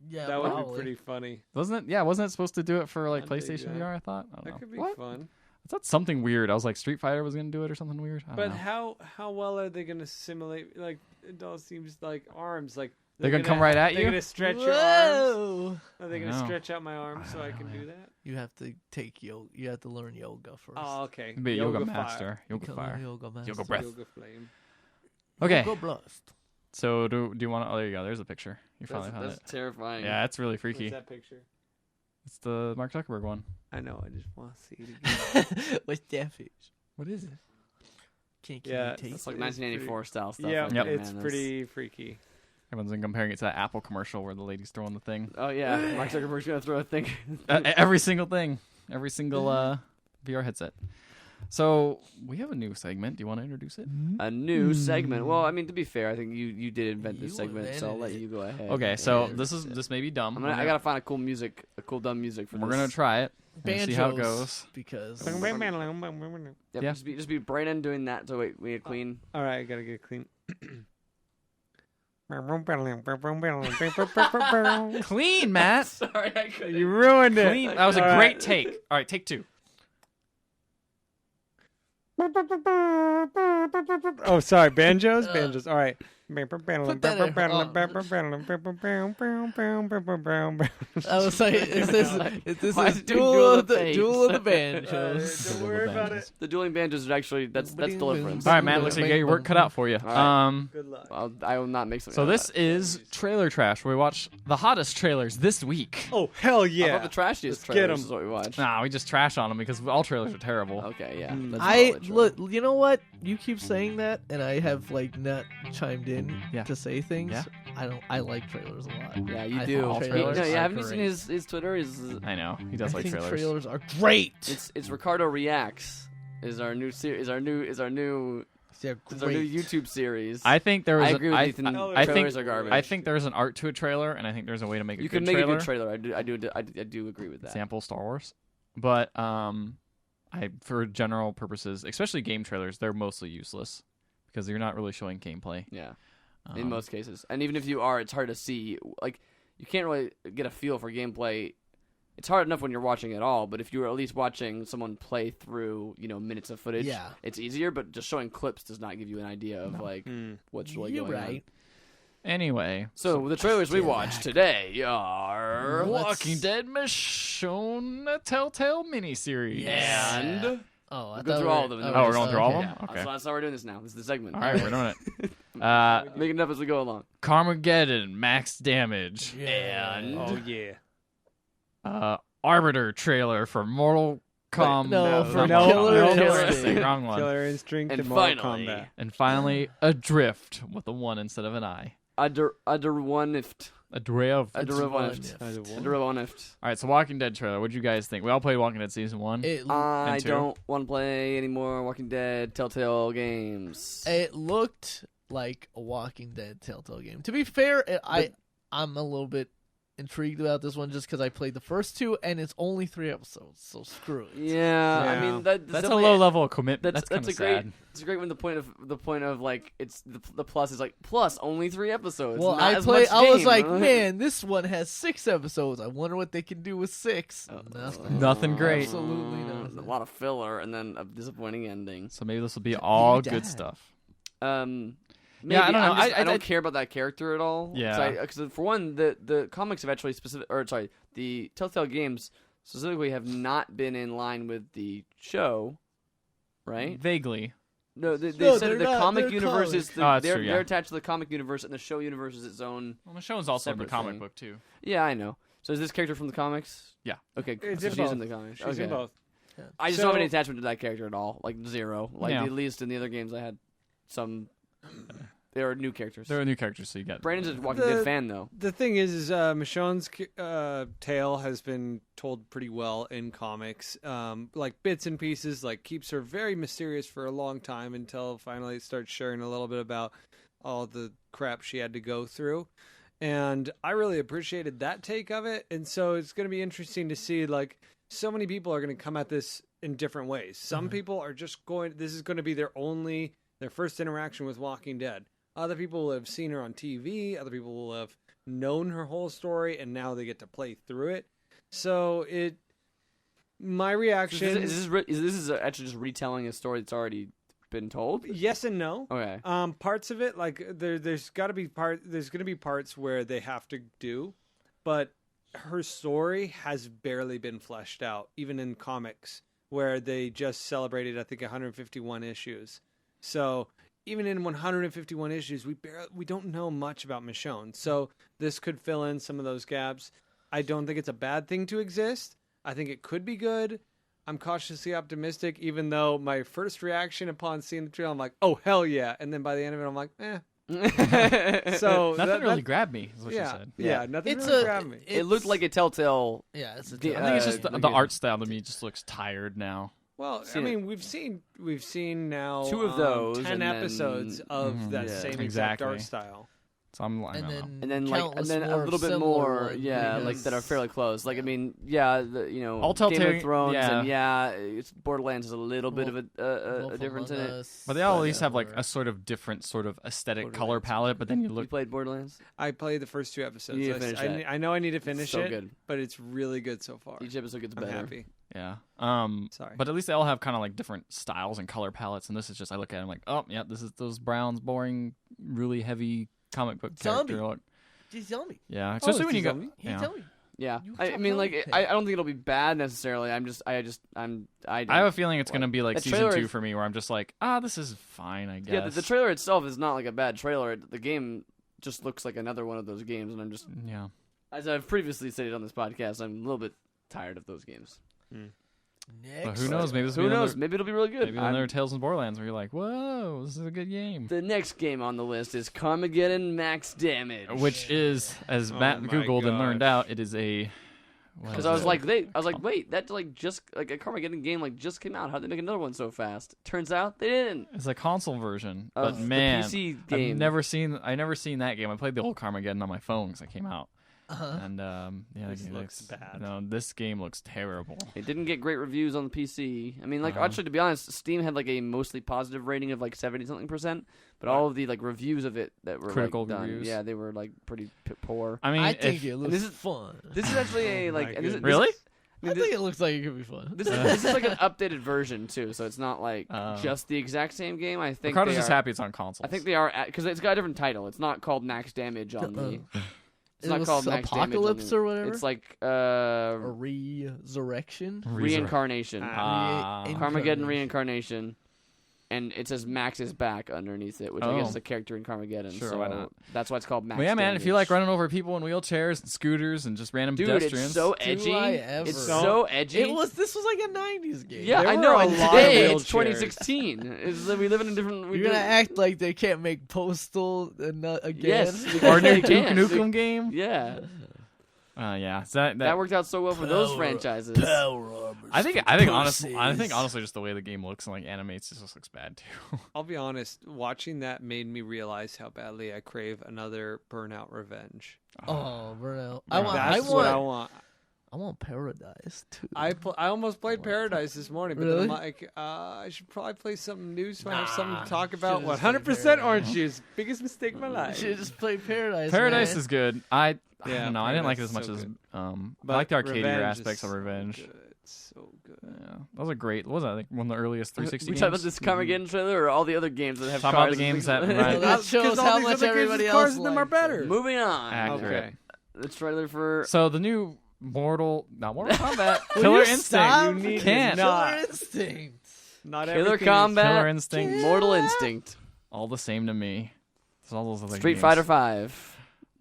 Yeah, That would be probably. pretty funny. Wasn't it? Yeah, wasn't it supposed to do it for like I'd dig PlayStation that. VR? I thought. I don't That know. could be What? fun. I thought something weird. I was like, Street Fighter was gonna do it or something weird. I don't But know. how well are they gonna simulate? Like it all seems like arms. Like They're gonna come right at They're you? gonna stretch your arms. Whoa! Are they I gonna know. stretch out my arms so I I know, can man. do that? You have to take yoga. You have to learn yoga first. Oh, okay. Be a yoga fire. master. Yoga Become fire. a yoga master. Yoga breath. Yoga flame. Okay. Yoga blast. So do you want to? Oh, there you go. There's a picture. You finally found That's it. terrifying. Yeah, it's really What's freaky. that picture? It's the Mark Zuckerberg one. I know. I just want to see it again. What's that fish? What is it? Can Yeah, you taste It's like it? 1984 style stuff. yeah, like Yep. that, it's man. That's- pretty freaky. Everyone's been comparing it to that Apple commercial where the lady's throwing the thing. Oh yeah, Mark Zuckerberg's gonna throw a thing. Every single thing. Every single VR headset. So we have a new segment. Do you want to introduce it? A new segment. Well, I mean, to be fair, I think you did invent this You segment, so I'll let invented you go ahead. Okay, so and- this may be dumb. I gotta find a cool dumb music for We're this. gonna try it. and see how it Banjos, goes. Because Yep, Yeah. just be Brandon doing that. So wait, we get clean. All right, I gotta get clean. Clean, Matt. Sorry, I couldn't. You ruined it. Clean. That was a All great right. take. All right, take two. Oh, sorry, banjos. Banjos. All right. I was like, is this Why a is it doing duel of the the face? duel of the banjos? Don't worry about it. The dueling banjos are actually that's Deliverance. All right, Matt. Looks like you got your work cut out for you. All right. Good luck. I will not make something. So out of this that. is trailer trash, where we watch the hottest trailers this week. Oh, hell How yeah. about the trashiest Let's get trailers 'em. is what we watched. Nah, we just trash on them because all trailers are terrible. Okay, yeah. Mm. let's I follow it, look. You know what? You keep saying that, and I have like not chimed in Yeah. to say things. Yeah. I like trailers a lot. Yeah, you I do. think All He- trailers no, are yeah, haven't you great. seen his Twitter? I know he does I like think trailers. are great. It's Ricardo Reacts is our new series. Is our new They're is our new great. YouTube series. I think there was. I agree with Ethan. I trailers think are garbage. I think there's an art to a trailer, and I think there's a way to make a you good can make trailer. a good trailer. I do agree with that. Sample Star Wars, but for general purposes, especially game trailers, they're mostly useless because you're not really showing gameplay. Yeah, in most cases, and even if you are, it's hard to see. Like you can't really get a feel for gameplay. It's hard enough when you're watching it all, but if you're at least watching someone play through, minutes of footage, Yeah. it's easier. But just showing clips does not give you an idea of like Mm. what's really You're going right. Anyway, So the trailers we watched today are Walking Dead Michonne Telltale miniseries. and Oh, I Go thought through all of them. Oh, we're going through all of okay. them? Okay. So that's how we're doing this now. This is the segment. All right, we're doing it. Making it up as we go along. Carmageddon Max Damage. Yeah. And Oh yeah. Arbiter trailer for Mortal Kombat. no, for no, Killer no, Instinct. Wrong one. Killer Instinct And and Mortal finally- Kombat. And finally, Adrift with a 1 instead of an I. Adderwanift. Adrift. Adderwanift. All right, so Walking Dead trailer. What'd you guys think? We all played Walking Dead season 1. I And two. don't want to play any more Walking Dead Telltale games. It looked like a Walking Dead Telltale game. To be fair, I'm a little bit intrigued about this one just because I played the first 2 and it's only 3 episodes, so screw it. Yeah, I Yeah. mean That's a definitely- low level of commitment. That's That's kind a of great. sad. It's great when the point of like it's the plus is like plus only 3 episodes. Well, not I as was much like, game. man, this one has 6 episodes. I wonder what they can do with 6. Nothing great. Absolutely nothing. A lot of filler and then a disappointing ending. So maybe this will be all he good died. stuff. Maybe. I don't know. I don't I- care about that character at all. Yeah. Because for one, the comics have actually the Telltale games specifically have not been in line with the show, right? Vaguely. No, they No, said they're the not. comic They're universe comics. is That's they're true, yeah. they're attached to the comic universe, and the show universe is its own. Well, Michonne's also in the Separate comic thing. book too. Yeah, I know. So is this character from the comics? Yeah. Okay, It's so in she's both. in the comics. She's okay. in both. I just don't have So- any attachment to that character at all. Like 0. Like Yeah. at least in the other games, I had some. They are new characters. There are new characters, so you got. Brandon's a Walking The- Dead fan though. The thing is Michonne's tale has been told pretty well in comics, like bits and pieces. Like keeps her very mysterious for a long time until finally it starts sharing a little bit about all the crap she had to go through. And I really appreciated that take of it. And so it's going to be interesting to see, like, so many people are going to come at this in different ways. Some people are just this is going to be their first interaction with Walking Dead. Other people will have seen her on TV. Other people will have known her whole story, and now they get to play through it. So my reaction, Is this actually just retelling a story that's already been told? yes and no. Okay. Parts of it, like there's going to be parts where they have to do, but her story has barely been fleshed out, even in comics, where they just celebrated, I think, 151 issues. So even in 151 issues, we don't know much about Michonne. So this could fill in some of those gaps. I don't think it's a bad thing to exist. I think it could be good. I'm cautiously optimistic, even though my first reaction upon seeing the trailer, I'm like, oh, hell yeah. And then by the end of it, I'm like, eh. So Nothing that- really grabbed me, is what yeah, she said. yeah, nothing It's really a- grabbed me. It looked like a Telltale. Yeah, it's a The- I think it's just look the at- art style to me just looks tired now. Well, I seen it. mean, we've seen now 2 of those, 10 and then- episodes of that Yeah. same exact Exactly. art style. So I'm like, and I don't then know. And then countless a more little bit similar more, ones, yeah, like because- that are fairly close. Like I mean, yeah, All Game Telltale- of Thrones, yeah. and yeah, it's Borderlands has a little bit of a Wolf difference in Among it. Us, But they all at but, least have like or- a sort of different sort of aesthetic color Borderlands. palette. But then you You look, played Borderlands? I played the first 2 episodes. You need to finish that. I know I need to finish so it, good. but it's really good so far. Each episode gets I'm better. happy. yeah. Sorry. But at least they all have kind of like different styles and color palettes. And this is just, I look at it, I'm like, oh yeah, this is those Browns boring, really heavy comic book Zombie. character look. Just tell me. Yeah, especially when you go. zombie. He Yeah. tell me. Yeah, You I stop mean, telling like, me. I don't think it'll be bad necessarily. I I have a feeling it's gonna be like That season trailer 2 is- for me, where I'm just like, this is fine, I guess. Yeah, the trailer itself is not like a bad trailer. The game just looks like another one of those games, and I'm just, Yeah. as I've previously stated on this podcast, I'm a little bit tired of those games. Next. But who knows? Maybe this will Who be knows? another, Maybe it'll be really good. maybe another Tales from the Borderlands, where you're like, whoa, this is a good game. The next game on the list is Carmageddon Max Damage. Which is, as Oh Matt my googled and learned gosh. out, it is a. what Because is I was it? like, wait, that like just like a Carmageddon game like just came out. How'd they make another one so fast? Turns out they didn't. It's a console version, Of but the man, PC I've game. never seen that game. I played the old Carmageddon on my phone because it came out, Uh-huh. and yeah, This it looks bad. No, this game looks terrible. It didn't get great reviews on the PC. I mean, like Uh-huh. actually, to be honest, Steam had like a mostly positive rating of like 70-something%, but all of the like reviews of it that were Critical like, done, reviews? yeah, they were like pretty poor. I mean, I think if, it looks this is- fun. This is actually a Oh like my and this is- goodness. Really? I think it looks like it could be fun. This is like an updated version too, so it's not like just the exact same game. I think Ricardo's just happy it's on consoles. I think they are because it's got a different title. It's not called Max Damage on the. It's not called Max Apocalypse Damage or whatever. It's like a resurrection, reincarnation, Reincarnation. Carmageddon reincarnation. And it says Max is back underneath it, which I guess is a character in Carmageddon. Sure, so why not? That's why it's called Max. Well, yeah, man. Damage. If you like running over people in wheelchairs and scooters and just random pedestrians, it's so edgy. It's so edgy. This was like a '90s game. Yeah, I know. And today it's 2016. We live in a different. You're gonna act like they can't make Postal again? Yes, or new they Duke can. Nukem game. Yeah. Yeah. So that worked out so well for those franchises. I think honestly, just the way the game looks and like animates, it just looks bad too. I'll be honest. Watching that made me realize how badly I crave another Burnout Revenge. Oh, Burnout! That's what I want. I want Paradise too. I almost played Paradise this morning, but Really? then I'm like, I should probably play something new so I have something to talk about. 100% orange juice. Biggest mistake of my life. Should just play Paradise. Paradise man. is good. I Yeah, don't know. I didn't like it as Paradise much is as so I like the arcadeier Revenge aspects is of Revenge. So good. So good. Yeah, that was a great. What was that? I think one of the earliest 360 We games. talk about this Carmageddon trailer or all the other games that have Talk cars about the and games things that- like right. That shows all how these much other games everybody with cars else in them are likes better. it. Moving on. Accurate. Okay. The trailer for So the new Mortal Kombat Will Killer you stop? Instinct. You Can't. not. Killer Instinct. Not Killer everything is- Combat, Killer Instinct. Mortal Instinct, All the same to me. It's all those other Street games. Fighter 5,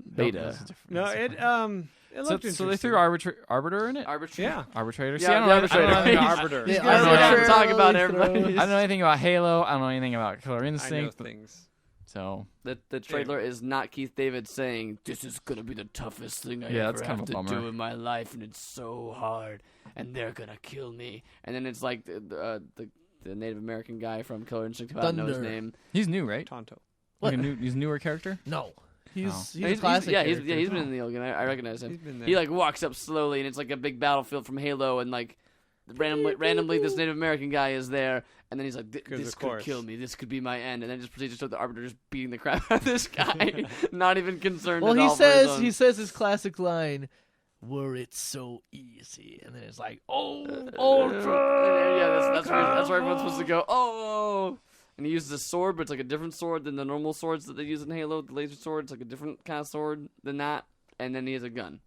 Nope, beta. that's a different- No, that's it different. looked So they threw interesting. Arbiter in it. Yeah. Arbitrator. Yeah, See, I don't the know Arbitrator. anything about- Arbiter. Yeah, I don't know Arbitrator. anything- Talk about Arbitrator everybody. throws. I don't know anything about Halo. I don't know anything about Killer I know Instinct. things. So The trailer is not Keith David saying, "This is gonna be the toughest thing I Yeah, ever that's kind have of a to do bummer. in my life, and it's so hard, and they're gonna kill me." And then it's like the Native American guy from Killer Instinct, who I don't know his Thunder. name. he's new, right? Tonto. Like he's a newer character. No, he's Oh. he's a classic. he's character. been in the old game. I recognize him. He's been there. He like walks up slowly, and it's like a big battlefield from Halo, and like randomly this Native American guy is there, and then he's like, Because "This of could course. kill me. This could be my end." And then just proceeds to show the Arbiter just beating the crap out of this guy, not even concerned. Well, at he all for his says own- he says his classic line, "Were it so easy," and then it's like, "Oh, Ultra!" Yeah, that's where everyone's supposed to go. Oh, and he uses a sword, but it's like a different sword than the normal swords that they use in Halo. The laser sword, it's like a different kind of sword than that. And then he has a gun.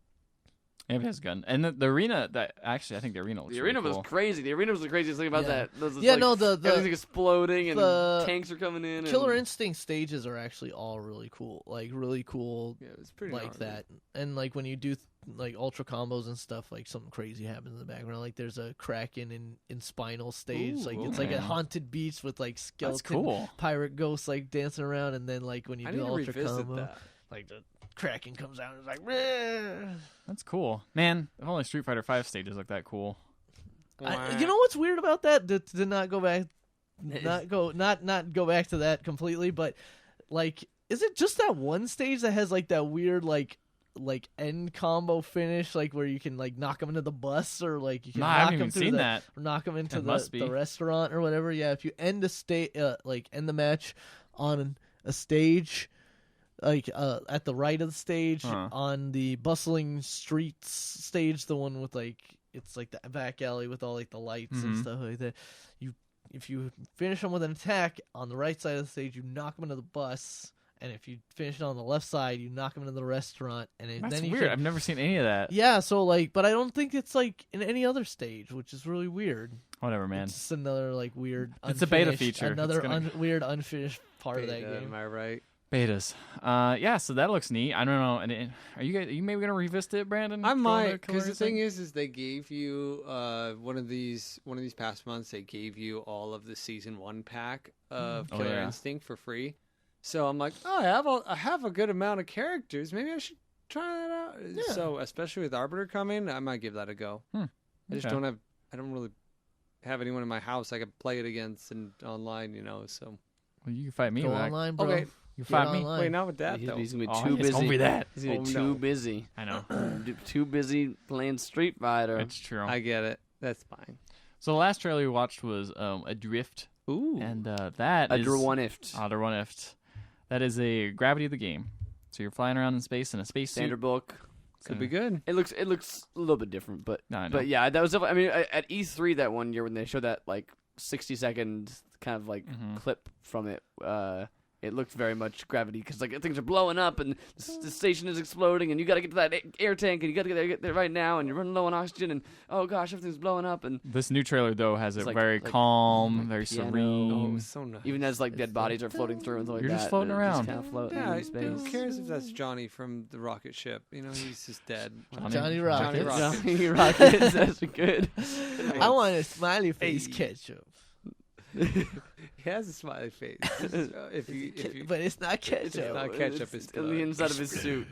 Yeah, he has a gun. And the arena that actually I think the arena looks The arena really was cool. crazy. The arena was the craziest thing about Yeah. that. Those, Yeah, like, no, everything's exploding and the tanks are coming in. Killer and, Instinct stages are actually all really cool, like really cool, Yeah, it's pretty like gnarly. that. And like when you do like ultra combos and stuff, like something crazy happens in the background. Like there's a Kraken in Spinal stage, Ooh, like it's like okay. a haunted beach with like That's skeleton cool. pirate ghosts like dancing around, and then like when you I do need the to ultra revisit combo, that. like the Kraken comes out and it's like, "Meh." That's cool, man. If only Street Fighter 5 stages look that cool. You know what's weird about that? To not go back, not go back to that completely, but like, is it just that one stage that has like that weird like end combo finish, like where you can like knock them into the bus, or like you can No, I knock haven't them even through seen the, that. or knock them into It must be. the restaurant or whatever. Yeah, if you end end the match on a stage, like at the right of the stage, Huh. on the bustling streets stage, the one with like, it's like the back alley with all like the lights and Mhm. stuff like that. If you finish them with an attack on the right side of the stage, you knock them into the bus. And if you finish it on the left side, you knock them into the restaurant. And That's then you weird. can- I've never seen any of that. yeah, so like, but I don't think it's like in any other stage, which is really weird. Whatever, man. It's just another like weird. It's a beta unfinished- feature. Another It's gonna- weird unfinished part of that Beta, game. Am I right? Betas. Yeah, so that looks neat. I don't know. And are you maybe gonna revisit it, Brandon? I Going to might, Killer because the thing Instinct? is they gave you one of these past months. They gave you all of the season 1 pack of Oh, Killer yeah. Instinct for free. So I'm like, oh, I have a good amount of characters. Maybe I should try that out. Yeah. So especially with Arbiter coming, I might give that a go. I just Okay. don't really have anyone in my house I could play it against and online, So Well, you can fight me. Go back. online, bro. okay, You Get fight me. online. wait, not with that he's, though. he's gonna be Oh, too it's busy. over that. He's gonna be Oh, too no. busy. I know. Too busy playing Street Fighter. It's true. I get it. That's fine. So the last trailer we watched was Adrift, Ooh, and that is Adrift. That is a gravity of the game. So you're flying around in space in a spacesuit. Standard book. Could be good. It looks a little bit different, but No, I know. but yeah, that was definitely. I mean, at E3 that one year when they showed that like 60-second kind of like clip from it, it looked very much Gravity because like things are blowing up and the station is exploding and you got to get to that air tank and you got to get there right now and you're running low on oxygen and oh gosh, everything's blowing up and This new trailer though has it like- very like calm, very piano. Oh, serene. so nice. even as like dead bodies are floating through and stuff like You're that. just floating and around. kind of floating Yeah, in space. who cares if that's Johnny from the rocket ship? You know, he's just dead. Johnny Rockets. Rockets. Johnny Rockets, that's good. I want a smiley face Hey. ketchup, He has a smiley face. if you but it's not ketchup. It's not ketchup, it's on the blood. inside of his suit.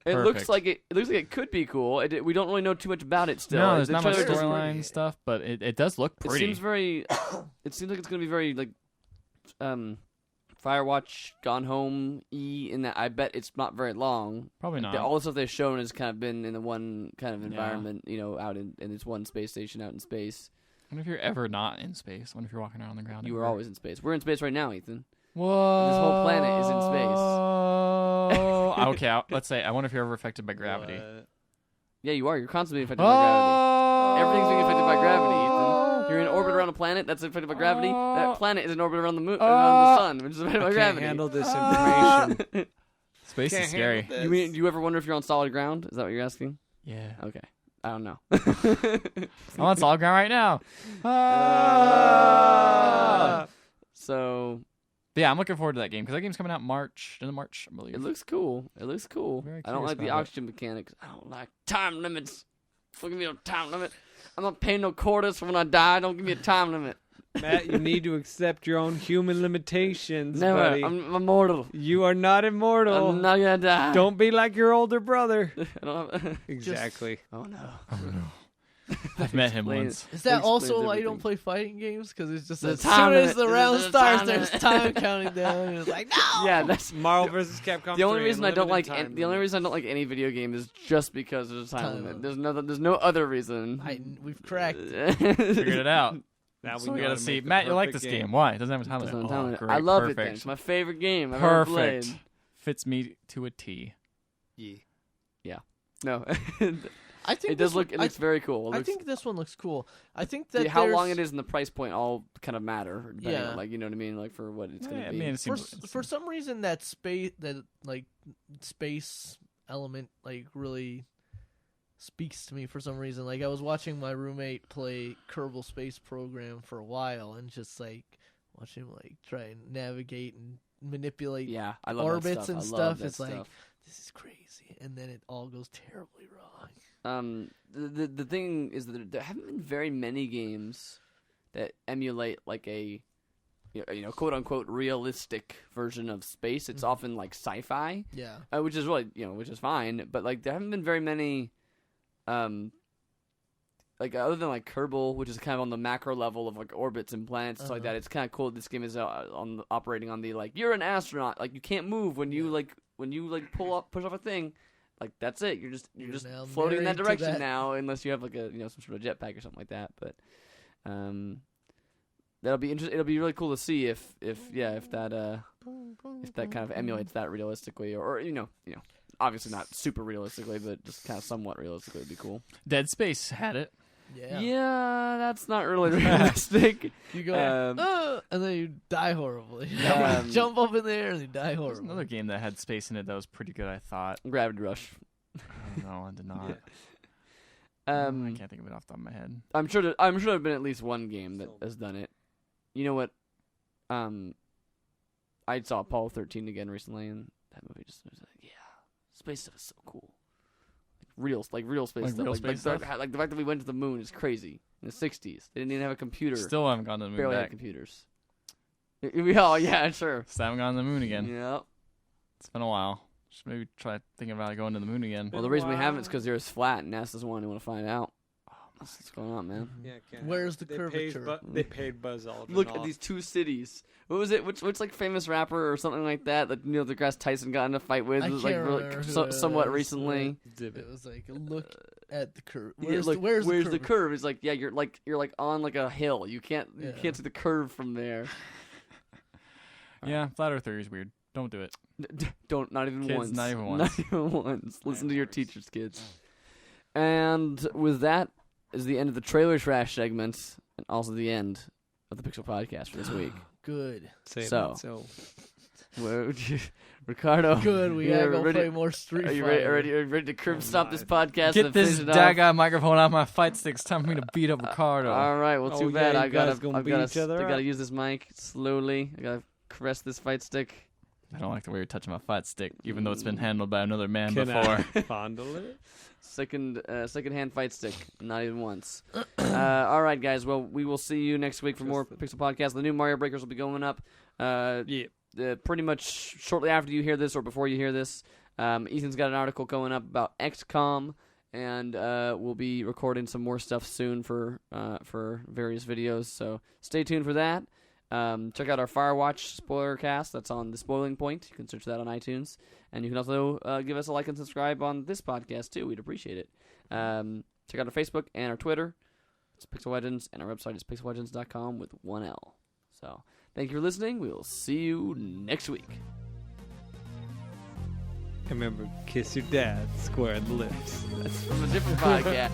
It looks Perfect. like it could be cool. We don't really know too much about it still. No, there's The not much trailer just- storyline stuff, but it does look It pretty. seems very. It seems like it's gonna be very like, Firewatch Gone Home in that I bet it's not very long. Probably not. All the stuff they've shown has kind of been in the one kind of Yeah. environment, out in this one space station out in space. What if you're ever not in space? What if you're walking around on the ground? You were everywhere? always in space. We're in space right now, Ethan. Whoa. This whole planet is in space. Okay, let's say I wonder if you're ever affected by gravity. Yeah, you are. You're constantly affected by gravity. Everything's being affected by gravity, Ethan. You're in orbit around a planet that's affected by gravity. That planet is in orbit around the moon, around the sun, which is affected by I can't gravity. handle this information. Space Can't is scary. handle this. Do you ever wonder if you're on solid ground? Is that what you're asking? Yeah. Okay. I don't know. I'm on solid ground right now. So But yeah, I'm looking forward to that game because that game's coming out in March, I believe. it looks cool. Very I don't curious like the about it. oxygen mechanics. I don't like time limits. Don't give me no time limit. I'm not paying no quarters for when I die. Don't give me a time limit. Matt, you need to accept your own human limitations, Never. buddy. I'm immortal. You are not immortal. I'm not gonna die. Don't be like your older brother. I don't have... Exactly. Oh no. Oh, no. I've met him Explain once. Is that Explains also why you everything. don't play fighting games? Because it's just There's as a time soon as limit. the round There's a starts, time there's limit. time counting down, and it's like no. Yeah, that's Marvel vs. Capcom. the only 3, reason I don't like. unlimited time The only limit. reason I don't like any video game is just because there's a time Time limit. limit. There's no other reason. We've cracked. Figured it out. Now So we know gotta how to see. make the Matt, you like perfect this game. Why? It doesn't have a time Doesn't limit. have a time Oh, limit. great. I love it. Perfect. Then. It's my favorite game I've ever played. Perfect. Fits me to a T. Yeah. No, I think it does this look. one- It looks very cool. It I looks, think this one looks cool. I think that how long there's- it is and the price point all kind of matter. depending Yeah. on, like you know what I mean, like for what it's Yeah, gonna I be. mean, it for seems, for some reason space element like really speaks to me for some reason. Like I was watching my roommate play Kerbal Space Program for a while and just like watch him like try and navigate and manipulate yeah, I love orbits that and stuff. I love stuff. that It's like stuff. this is crazy, and then it all goes terribly wrong. The thing is that there haven't been very many games that emulate like a quote unquote realistic version of space. It's Mhm. often like sci-fi, Yeah, which is really which is fine. But like there haven't been very many, like other than like Kerbal, which is kind of on the macro level of like orbits and planets and stuff like Uh-huh. that. It's kind of cool. This game is operating on the like you're an astronaut, like you can't move when you push off a thing. Like that's it. You're just You're now floating in that married to direction that. now, unless you have like a some sort of jetpack or something like that. But that'll be interesting. It'll be really cool to see if that kind of emulates that realistically, or obviously not super realistically, but just kind of somewhat realistically would be cool. Dead Space had it. Yeah, that's not really realistic. You go, Um, and then you die horribly. Um, You jump up in the air and you die There was horribly. another game that had space in it that was pretty good. I thought. Gravity Rush. No, I did not. Yeah. I can't think of it off the top of my head. I'm sure there've been at least one game that has done it. You know what? I saw Apollo 13 again recently, and that movie just was like, yeah, space stuff is so cool. Real space Like stuff. real Like space the, stuff? like the fact that we went to the moon is crazy. In the 60s, they didn't even have a computer. Still haven't gone to the moon barely had back. computers. Yeah, sure. Still haven't gone to the moon again. Yeah. It's been a while. Should maybe try thinking about going to the moon again. Well, the reason we haven't is because the Earth's flat, and NASA's the one who want to find out. That's what's going on, man. Yeah, can't Where's have- the they paid curvature? They paid Buzz Aldrin. Look off. at these two cities. What was it? Which like famous rapper or something like that? Like Neil deGrasse Tyson got in a fight with. I It was like can't really, remember who it somewhat was, recently. It was like, look at the curve. Yeah, Where's, look, where's the curve? It's like you're like on like a hill. You can't Yeah. see the curve from there. Yeah, flat Earth theory is weird. Don't do it. Don't, not even Kids, once. not even once. Not even once. Listen to your teachers, kids. And with that is the end of the trailer trash segment, and also the end of the Pixel Podcast for this week. Good. Say So. that, so. Well, Ricardo. Good. We Yeah, gotta go ready- play more Street Are you Fighter. ready? Are you ready to curb stop this podcast? Get and this finish it off? daggone microphone out of my fight stick. It's time for me to beat up Ricardo. All right. Well, too Oh, bad. yeah, I you guys gotta. gonna I beat gotta. each other I gotta up? use this mic slowly. I gotta caress this fight stick. I don't like the way you're touching my fight stick, even though it's been handled by another man Can before. I fondle it? Second hand fight stick. Not even once. All right, guys. Well, we will see you next week for more Pixel Podcast. The new Mario Breakers will be going up. Yeah. Pretty much shortly after you hear this or before you hear this. Ethan's got an article going up about XCOM, and we'll be recording some more stuff soon for various videos. So stay tuned for that. Check out our Firewatch spoiler cast. That's on The Spoiling Point. You can search that on iTunes. And you can also give us a like and subscribe on this podcast, too. We'd appreciate it. Check out our Facebook and our Twitter. It's Pixel Legends, and our website is pixellegends.com with 1 L. So thank you for listening. We will see you next week. Remember, kiss your dad square in the lips. That's from a different podcast.